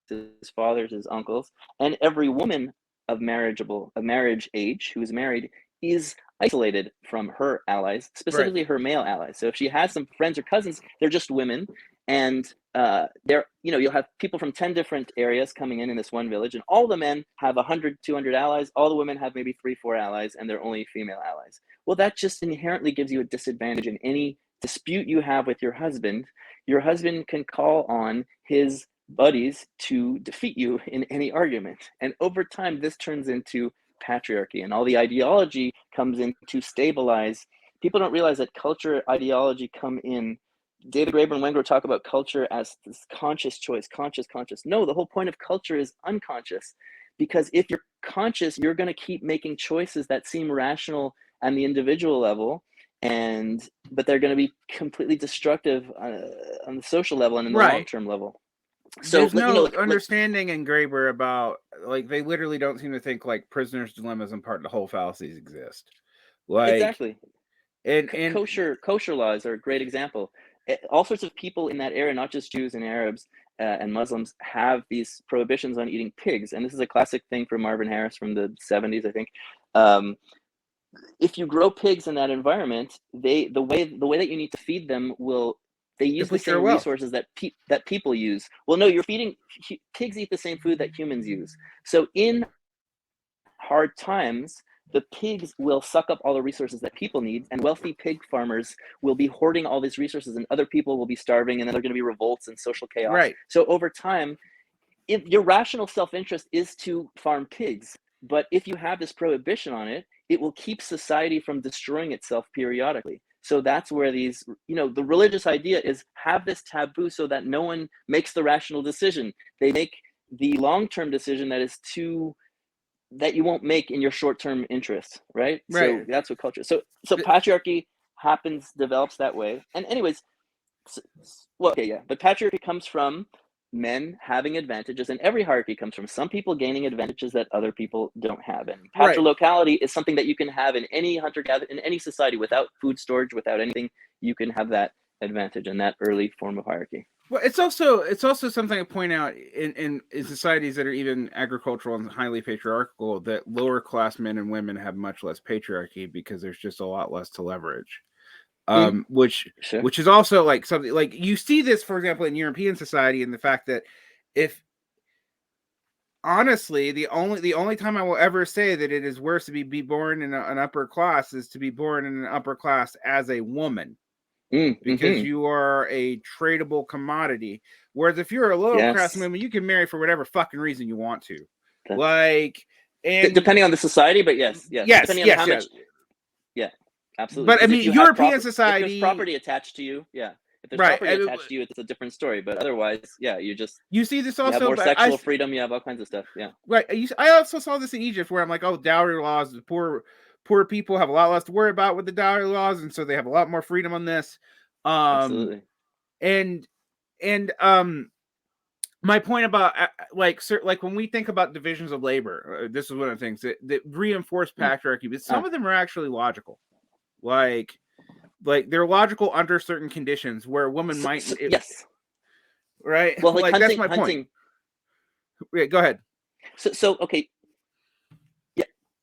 his fathers, his uncles, and every woman of marriage age who's married is isolated from her allies, specifically her male allies. So if she has some friends or cousins, they're just women, and you'll have people from 10 different areas coming in this one village, and all the men have 100, 200 allies, all the women have maybe 3, 4 allies, and they're only female allies. Well, that just inherently gives you a disadvantage in any dispute you have with your husband. Your husband can call on his buddies to defeat you in any argument, and over time this turns into patriarchy, and all the ideology comes in to stabilize. People don't realize that culture, ideology come in. David Graeber and Wengrow talk about culture as this conscious choice, conscious. No, the whole point of culture is unconscious, because if you're conscious, you're going to keep making choices that seem rational on the individual level, but they're going to be completely destructive on the social level and in the long-term level. So there's no understanding in Graeber about, like, they literally don't seem to think like prisoner's dilemmas and part of the whole fallacies exist. Like, exactly. And kosher laws are a great example. All sorts of people in that area, not just Jews and Arabs and Muslims, have these prohibitions on eating pigs. And this is a classic thing from Marvin Harris from the 70s, I think. If you grow pigs in that environment, the way that you need to feed them they use the same resources that people use. Well, no, you're feeding pigs eat the same food that humans use. So in hard times, the pigs will suck up all the resources that people need, and wealthy pig farmers will be hoarding all these resources, and other people will be starving, and then there are going to be revolts and social chaos. Right. So over time, your rational self-interest is to farm pigs, but if you have this prohibition on it, it will keep society from destroying itself periodically. So that's where the religious idea is, have this taboo so that no one makes the rational decision. They make the long-term decision that is too that you won't make in your short-term interests, right? Right. So that's what culture. So patriarchy develops that way. And anyways, well, okay, yeah, but patriarchy comes from men having advantages, and every hierarchy comes from some people gaining advantages that other people don't have. And Right. patrilocality is something that you can have in any hunter-gatherer, in any society, without food storage, without anything. You can have that advantage in that early form of hierarchy. Well, it's also something to point out in societies that are even agricultural and highly patriarchal, that lower class men and women have much less patriarchy because there's just a lot less to leverage. Which is also like something like you see this, for example, in European society, in the fact that if honestly, the only time I will ever say that it is worse to be born in an upper class is to be born in an upper class as a woman. Because you are a tradable commodity. Whereas if you're a lower class woman, you can marry for whatever fucking reason you want to. And depending on the society, but yes. Depending on how much, yeah, absolutely. But I mean, European society, if there's property attached to you, yeah. If there's property attached to you, it's a different story. But otherwise, yeah, you see this also. You have more sexual freedom. You have all kinds of stuff. Yeah. Right. I also saw this in Egypt, where I'm like, oh, dowry laws. The poor people have a lot less to worry about with the dowry laws, and so they have a lot more freedom on this. Absolutely. And my point about like when we think about divisions of labor, this is one of the things that reinforce patriarchy, but some of them are actually logical. Like they're logical under certain conditions where a woman might. Yes. Right. Well, like hunting, that's my point. Yeah, go ahead. So okay.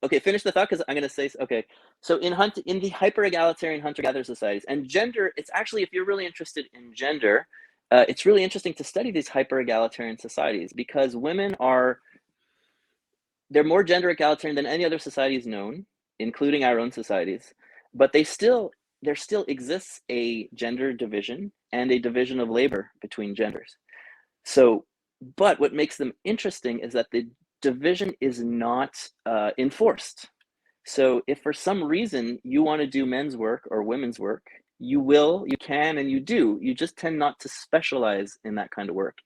Okay, finish the thought, because I'm going to say, okay, so in the hyper-egalitarian hunter-gatherer societies, and gender, it's actually, if you're really interested in gender, it's really interesting to study these hyper-egalitarian societies, because women they're more gender egalitarian than any other societies known, including our own societies, but there still exists a gender division and a division of labor between genders. So, but what makes them interesting is that the division is not enforced. So if for some reason you want to do men's work or women's work, you can, and you do. You just tend not to specialize in that kind of work.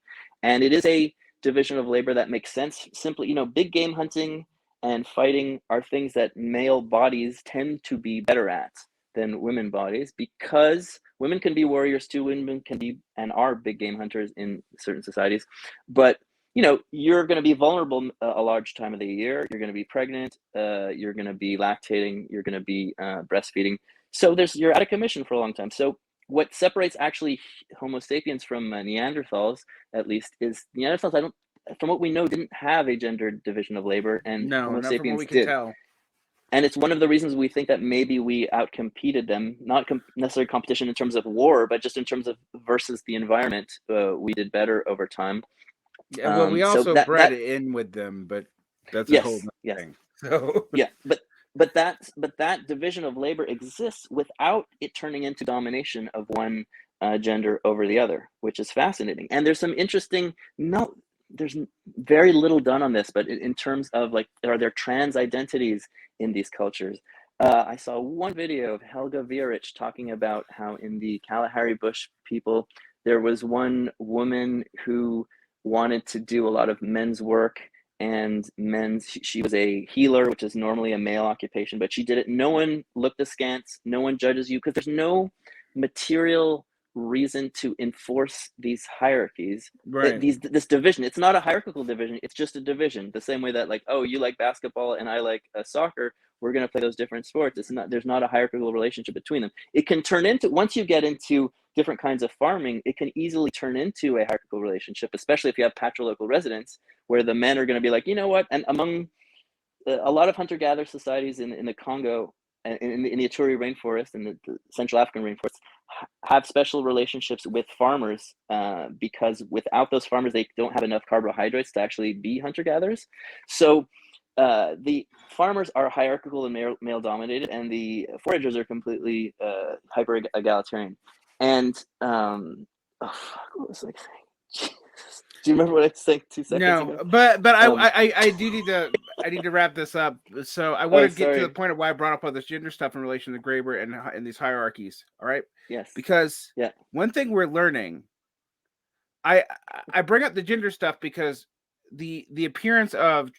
And it is a division of labor that makes sense. Simply, big game hunting and fighting are things that male bodies tend to be better at than women bodies, because women can be warriors too. Women can be and are big game hunters in certain societies, but you're going to be vulnerable a large time of the year. You're going to be pregnant. You're going to be lactating. You're going to be breastfeeding. So you're out of commission for a long time. So what separates actually Homo sapiens from Neanderthals, at least, is Neanderthals, from what we know, didn't have a gender division of labor, and Homo sapiens from what we did. can tell. And it's one of the reasons we think that maybe we outcompeted them, not necessarily competition in terms of war, but just in terms of versus the environment. We did better over time. Yeah, well, we also bred in with them, but that's a whole thing. So yeah, but that division of labor exists without it turning into domination of one gender over the other, which is fascinating. And there's some interesting. There's very little done on this, but in terms of are there trans identities in these cultures? I saw one video of Helga Vierich talking about how in the Kalahari Bush people, there was one woman who wanted to do a lot of men's work, and she was a healer, which is normally a male occupation, but she did it. No one looked askance, no one judges you, because there's no material reason to enforce these hierarchies, right? This division. It's not a hierarchical division, it's just a division, the same way that you like basketball and I like soccer, we're going to play those different sports. There's not a hierarchical relationship between them. It can turn into, once you get into different kinds of farming, it can easily turn into a hierarchical relationship, especially if you have patrilocal residents, where the men are going to be like, you know what, and among a lot of hunter-gatherer societies in the Congo, in the Ituri rainforest and the Central African rainforest, have special relationships with farmers, because without those farmers, they don't have enough carbohydrates to actually be hunter-gatherers. So the farmers are hierarchical and male-dominated, and the foragers are completely hyper-egalitarian. And what was I saying? Do you remember what I was saying 2 seconds ago? But I do need to wrap this up. So I want to get to the point of why I brought up all this gender stuff in relation to Graeber and these hierarchies. All right. Yes. Because one thing we're learning, I bring up the gender stuff because the appearance of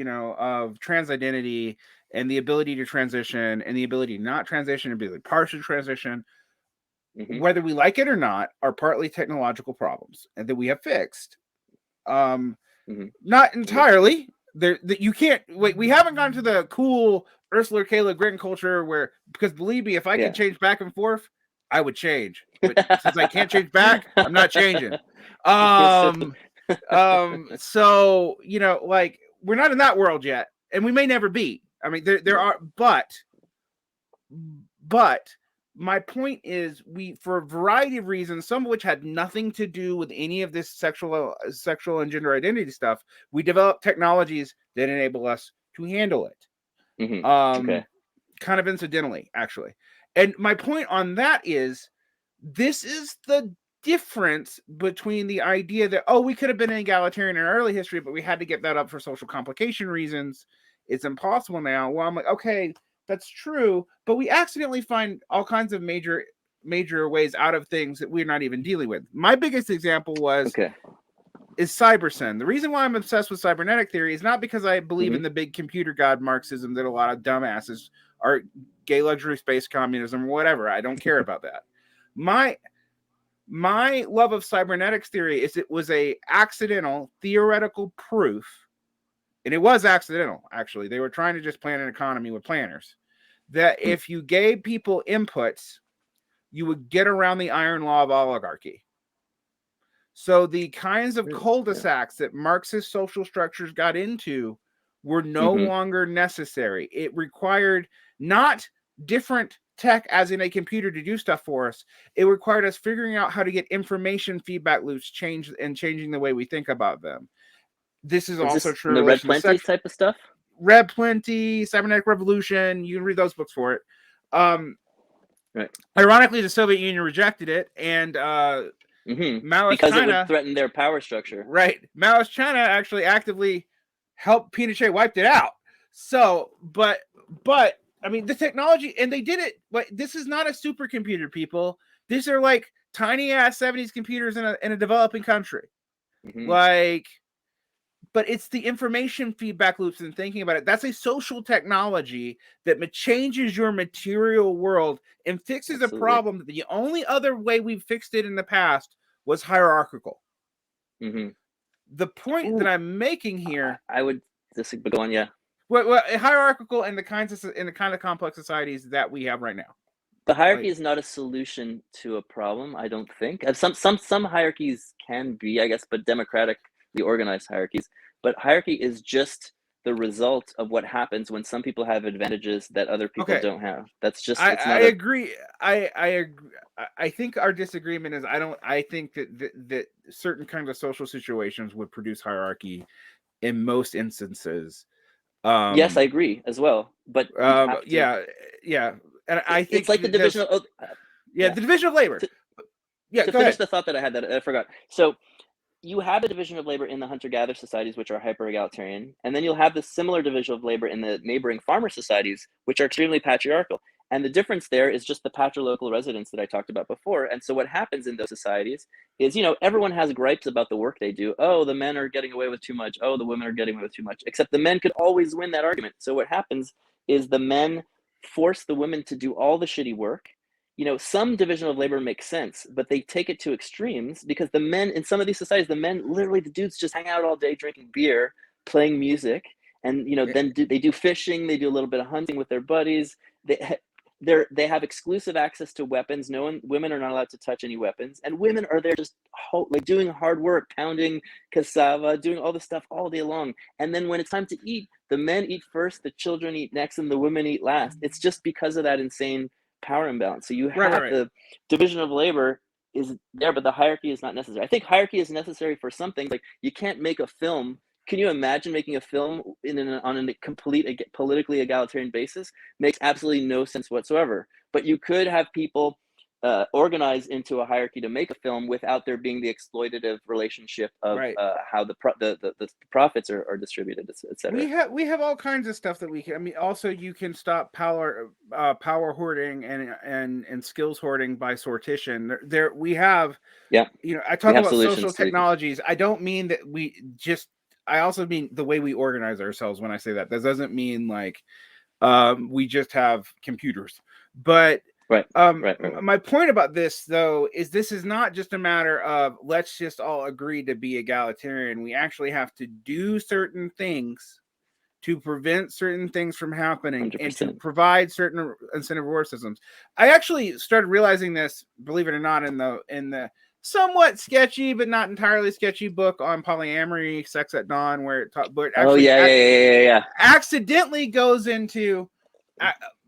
of trans identity and the ability to transition and the ability to not transition and ability to partially transition, whether we like it or not, are partly technological problems and that we have fixed. Not entirely. That you can't wait. We haven't gone to the cool Ursula K. Le Guin culture where, because believe me, if I could change back and forth, I would change. But since I can't change back, I'm not changing. So like, we're not in that world yet, and we may never be. I mean, there are, but my point is, we, for a variety of reasons, some of which had nothing to do with any of this sexual and gender identity stuff, we developed technologies that enable us to handle it. Kind of incidentally, actually. And my point on that is, this is the difference between the idea that, we could have been egalitarian in our early history, but we had to give that up for social complication reasons. It's impossible now. Well, I'm like, okay, that's true, but we accidentally find all kinds of major ways out of things that we're not even dealing with. My biggest example is cybersyn. The reason why I'm obsessed with cybernetic theory is not because I believe in the big computer god Marxism that a lot of dumbasses are gay luxury space communism or whatever. I don't care about that. My love of cybernetics theory is it was a accidental theoretical proof, and it was accidental, actually. They were trying to just plan an economy with planners, that if you gave people inputs, you would get around the iron law of oligarchy. So the kinds of cul-de-sacs that Marxist social structures got into were no longer necessary. It required not different tech as in a computer to do stuff for us. It required us figuring out how to get information feedback loops changing the way we think about them. This is also true. The Red Plenty type of stuff? Red Plenty, Cybernetic Revolution. You can read those books for it. Right. Ironically, the Soviet Union rejected it, and Maoist because China, it would threaten their power structure. Right. Maoist China actually actively helped Pinochet wiped it out. So, but I mean, the technology, and they did it. Like, this is not a supercomputer, people. These are like tiny ass 70s computers in a developing country. Like, but it's the information feedback loops and thinking about it. That's a social technology that changes your material world and fixes a problem that the only other way we've fixed it in the past was hierarchical. The point that I'm making here, I would disagree. Go on, yeah. Well, hierarchical in the kind of complex societies that we have right now. The hierarchy is not a solution to a problem, I don't think. Some hierarchies can be, I guess, but democratically organized hierarchies. But hierarchy is just the result of what happens when some people have advantages that other people don't have. That's just. I agree. I agree. I think our disagreement is I think that certain kinds of social situations would produce hierarchy in most instances. Yes, I agree as well. But yeah, and I think it's like the division of the division of labor. To finish the thought that I had that I forgot. So you have a division of labor in the hunter-gatherer societies, which are hyper-egalitarian, and then you'll have the similar division of labor in the neighboring farmer societies, which are extremely patriarchal. And the difference there is just the patrilocal residence that I talked about before. And so what happens in those societies is, everyone has gripes about the work they do. Oh, the men are getting away with too much. Oh, the women are getting away with too much. Except the men could always win that argument. So what happens is the men force the women to do all the shitty work. Some division of labor makes sense, but they take it to extremes because the men in some of these societies, the dudes just hang out all day drinking beer, playing music. And, then they do fishing. They do a little bit of hunting with their buddies. They have exclusive access to weapons. Women are not allowed to touch any weapons, and women are there just doing hard work, pounding cassava, doing all this stuff all day long. And then when it's time to eat, the men eat first, the children eat next, and the women eat last. It's just because of that insane power imbalance. So you have the division of labor is there, but the hierarchy is not necessary. I think hierarchy is necessary for some things. Like, you can't make a film. Can you imagine making a film on a complete politically egalitarian basis? Makes absolutely no sense whatsoever. But you could have people organize into a hierarchy to make a film without there being the exploitative relationship of how the profits are distributed, etc. We have all kinds of stuff that we can. I mean, also you can stop power hoarding and skills hoarding by sortition. We have. I talk about social technologies. I don't mean that we just. I also mean the way we organize ourselves when I say that. That doesn't mean like we just have computers. But Right. My point about this, though, is this is not just a matter of let's just all agree to be egalitarian. We actually have to do certain things to prevent certain things from happening 100%. and to provide certain incentive reward systems. I actually started realizing this, believe it or not, in the somewhat sketchy but not entirely sketchy book on polyamory, Sex at Dawn, where it actually accidentally goes into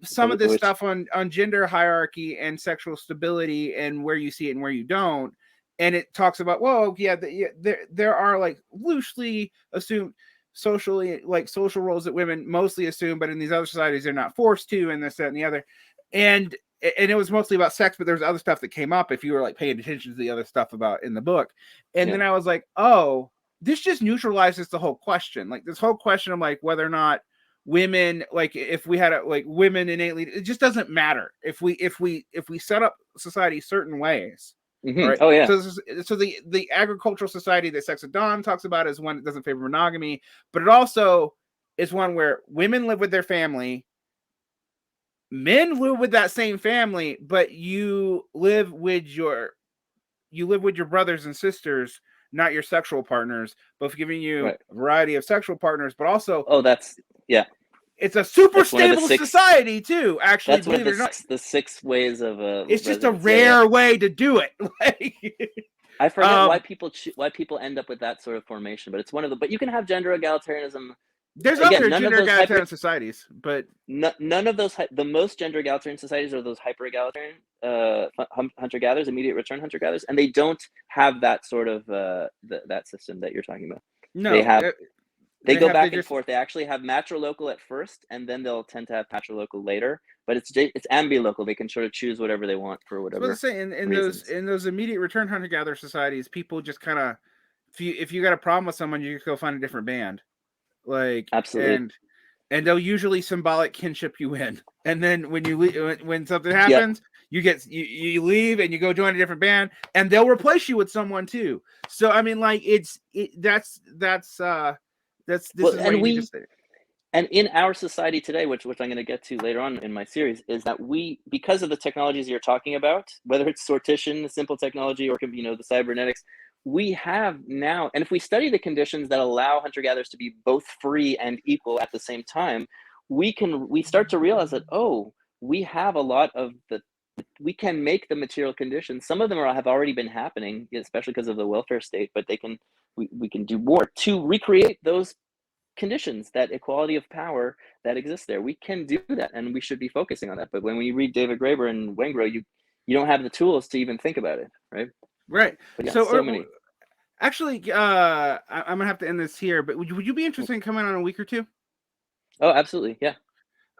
some of this stuff on gender hierarchy and sexual stability and where you see it and where you don't. And it talks about, well, yeah, there are like loosely assumed social roles that women mostly assume, but in these other societies they're not forced to, and this, that, and the other. And it was mostly about sex, but there's other stuff that came up if you were like paying attention to the other stuff about in the book. And then I was like, oh, this just neutralizes the whole question. Like this whole question of like whether or not women, like if we had like women innately, it just doesn't matter if we set up society certain ways. Right? Oh yeah. So the agricultural society that Sex at Dawn talks about is one that doesn't favor monogamy, but it also is one where women live with their family, men live with that same family, but you live with your brothers and sisters, not your sexual partners, both giving you a variety of sexual partners, but also it's a super stable society too. Actually, that's believe it or not, the 6 ways of it's just a rare way to do it. I forget why people end up with that sort of formation, but it's one of the. But you can have gender egalitarian. There's other gender egalitarian societies, but none of those. The most gender egalitarian societies are those hyper egalitarian hunter gatherers, immediate return hunter gatherers, and they don't have that sort of that system that you're talking about. No, they have. They go back and forth. They actually have matrilocal at first, and then they'll tend to have patrilocal later. But it's ambilocal. They can sort of choose whatever they want for whatever. Let's say in those immediate return hunter gatherer societies, people just kind of, if you got a problem with someone, you just go find a different band, like absolutely, and they'll usually symbolic kinship you in, and then when you when something happens, you leave and you go join a different band, and they'll replace you with someone too. So I mean, like that's and in our society today, which I'm going to get to later on in my series, is that because of the technologies you're talking about, whether it's sortition, simple technology, or the cybernetics, we have now, and if we study the conditions that allow hunter-gatherers to be both free and equal at the same time, we start to realize that, we have a lot of we can make the material conditions. Some of them have already been happening, especially because of the welfare state, but we can do more to recreate those conditions, that equality of power that exists there. We can do that, and we should be focusing on that. But when you read David Graeber and Wengrow, you don't have the tools to even think about it, right? Right. But so many. Actually, I'm gonna have to end this here. But would you be interested in coming on a week or two? Oh, absolutely, yeah.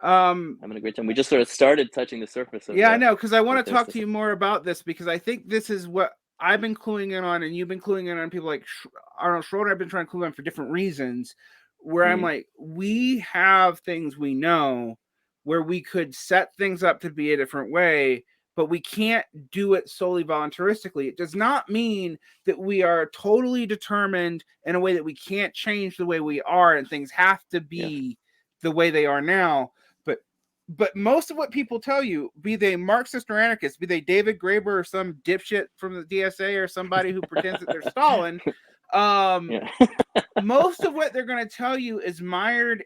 Having a great time. We just sort of started touching the surface of I know, because I want to talk to you more about this, because I think this is what I've been cluing in on, and you've been cluing in on. People like Arnold Schroeder, I've been trying to clue in for different reasons, where I'm like, we have things we know where we could set things up to be a different way, but we can't do it solely voluntaristically. It does not mean that we are totally determined in a way that we can't change the way we are and things have to be the way they are now. But most of what people tell you, be they Marxist or anarchists, be they David Graeber or some dipshit from the DSA or somebody who pretends that they're Stalin, most of what they're going to tell you is mired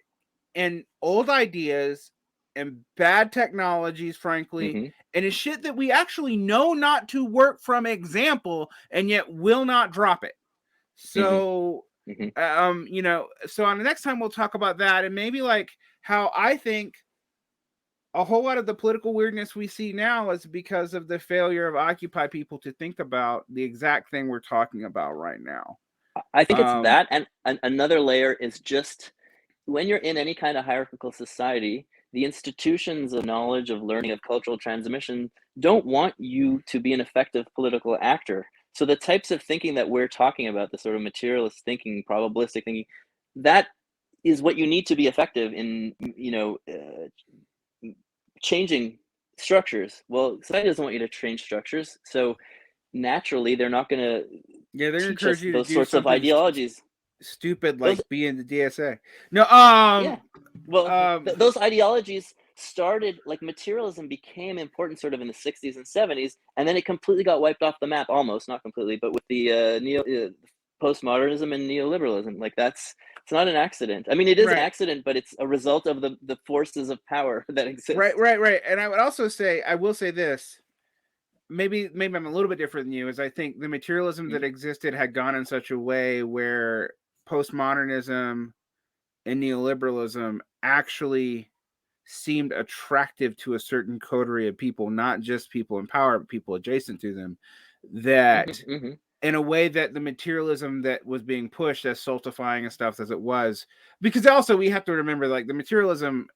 in old ideas and bad technologies, frankly, and it's shit that we actually know not to work from example, and yet will not drop it. So, so on the next time we'll talk about that, and maybe like how I think a whole lot of the political weirdness we see now is because of the failure of Occupy people to think about the exact thing we're talking about right now. I think it's that, and another layer is just when you're in any kind of hierarchical society, the institutions of knowledge, of learning, of cultural transmission don't want you to be an effective political actor. So the types of thinking that we're talking about, the sort of materialist thinking, probabilistic thinking, that is what you need to be effective in, changing structures. Well, society doesn't want you to change structures, so naturally they're not going to they're teach us those sorts of ideologies. stupid like Those- being the DSA. No, yeah. Well, those ideologies started, like materialism became important sort of in the 60s and 70s, and then it completely got wiped off the map, almost, not completely, but with the postmodernism and neoliberalism. Like it's not an accident. I mean, it is an accident, but it's a result of the forces of power that exist. Right. And I would also say, I will say this, maybe I'm a little bit different than you, is I think the materialism that existed had gone in such a way where postmodernism and neoliberalism actually seemed attractive to a certain coterie of people, not just people in power, but people adjacent to them, that in a way that the materialism that was being pushed as stultifying and stuff as it was, because also we have to remember, like, the materialism,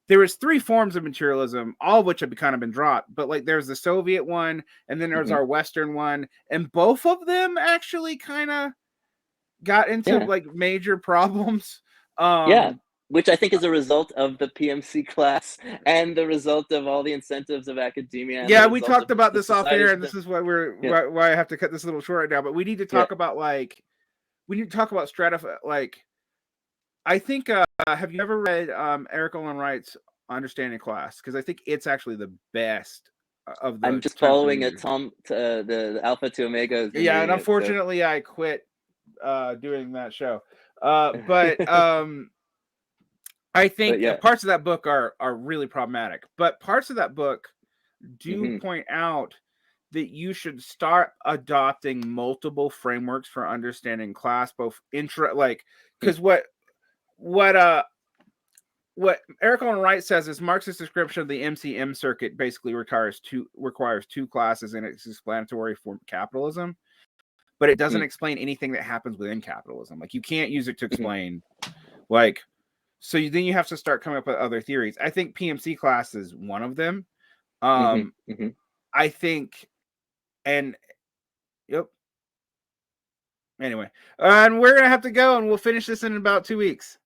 there was 3 forms of materialism, all of which have kind of been dropped, but like there's the Soviet one, and then there's our Western one, and both of them actually kind of got into like major problems. Which I think is a result of the PMC class and the result of all the incentives of academia. Yeah, we talked about this off air, and this is why why I have to cut this a little short right now. But we need to talk about stratify. Like, I think have you ever read Eric Olin Wright's Understanding Class? Because I think it's actually the best of the. I'm just following the Alpha to Omega. Yeah, and unfortunately, I quit doing that show. But I think parts of that book are really problematic, but parts of that book do point out that you should start adopting multiple frameworks for understanding class, both because what Eric Olin Wright says is Marx's description of the MCM circuit basically requires 2 classes, and it's explanatory for capitalism, but it doesn't explain anything that happens within capitalism. Like, you can't use it to explain like. So then you have to start coming up with other theories. I think PMC class is one of them. I think, and yep. Anyway, and we're gonna have to go, and we'll finish this in about 2 weeks.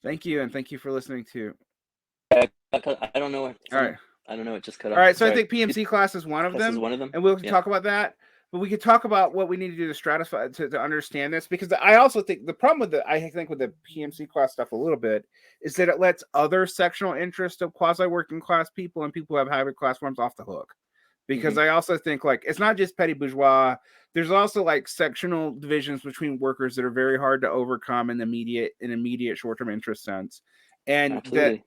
Thank you, and thank you for listening to. I don't know. All right. I don't know. It just cut off. All right, so I think PMC class is one of them. And we'll talk about that. But we could talk about what we need to do to stratify to understand this, because I also think the problem with the PMC class stuff a little bit is that it lets other sectional interests of quasi-working class people and people who have hybrid class forms off the hook. Because I also think, like, it's not just petty bourgeois. There's also like sectional divisions between workers that are very hard to overcome in immediate short-term interest sense, and that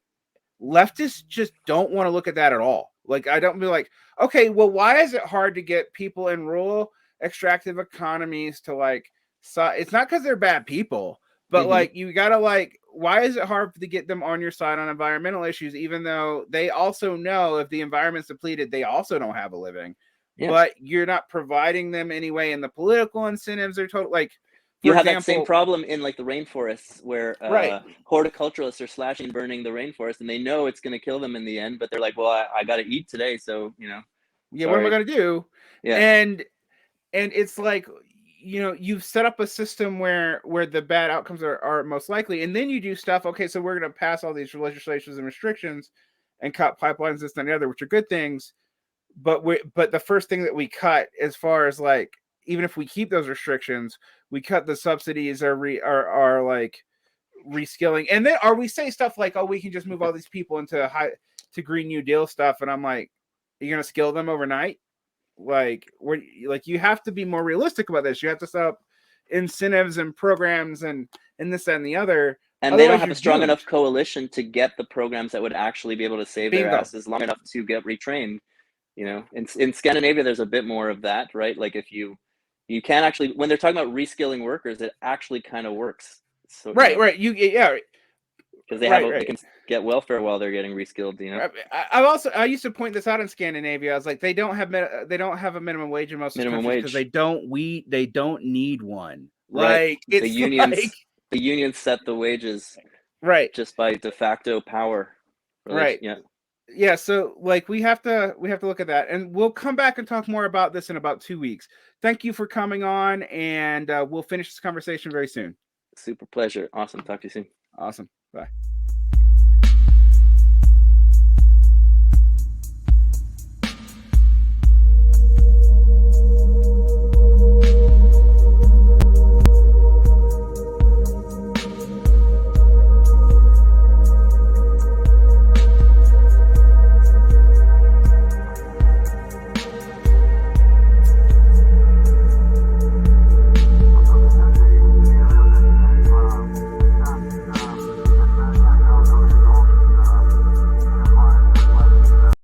leftists just don't want to look at that at all. Like, I don't be like, okay, well, why is it hard to get people in rural extractive economies to like, it's not because they're bad people, but like, you gotta like, why is it hard to get them on your side on environmental issues, even though they also know if the environment's depleted, they also don't have a living, but you're not providing them anyway, and the political incentives are total, like, you have that same problem in like the rainforests where horticulturalists are slashing and burning the rainforest, and they know it's going to kill them in the end, but they're like, well, I got to eat today, so what am I going to do? And it's like, you've set up a system where the bad outcomes are most likely, and then you do stuff. Okay, so we're going to pass all these legislations and restrictions and cut pipelines, this and the other, which are good things, but the first thing that we cut, as far as like, even if we keep those restrictions, we cut the subsidies are like reskilling, and then we say stuff like, oh, we can just move all these people into Green New Deal stuff, and I'm like, you're gonna skill them overnight? Like, you have to be more realistic about this. You have to set up incentives and programs and this and the other. And they don't have a strong enough coalition to get the programs that would actually be able to save their asses long enough to get retrained. In Scandinavia, there's a bit more of that, right? Like, if you can actually, when they're talking about reskilling workers, it actually kind of works. So right. Because they can get welfare while they're getting reskilled. I used to point this out in Scandinavia. I was like, they don't have a minimum wage in most countries because they don't need one. Right. Like, the unions set the wages just by de facto power. Right. Yeah, so like we have to look at that, and we'll come back and talk more about this in about 2 weeks. Thank you for coming on, and we'll finish this conversation very soon. Super pleasure. Awesome. Talk to you soon. Awesome. Bye.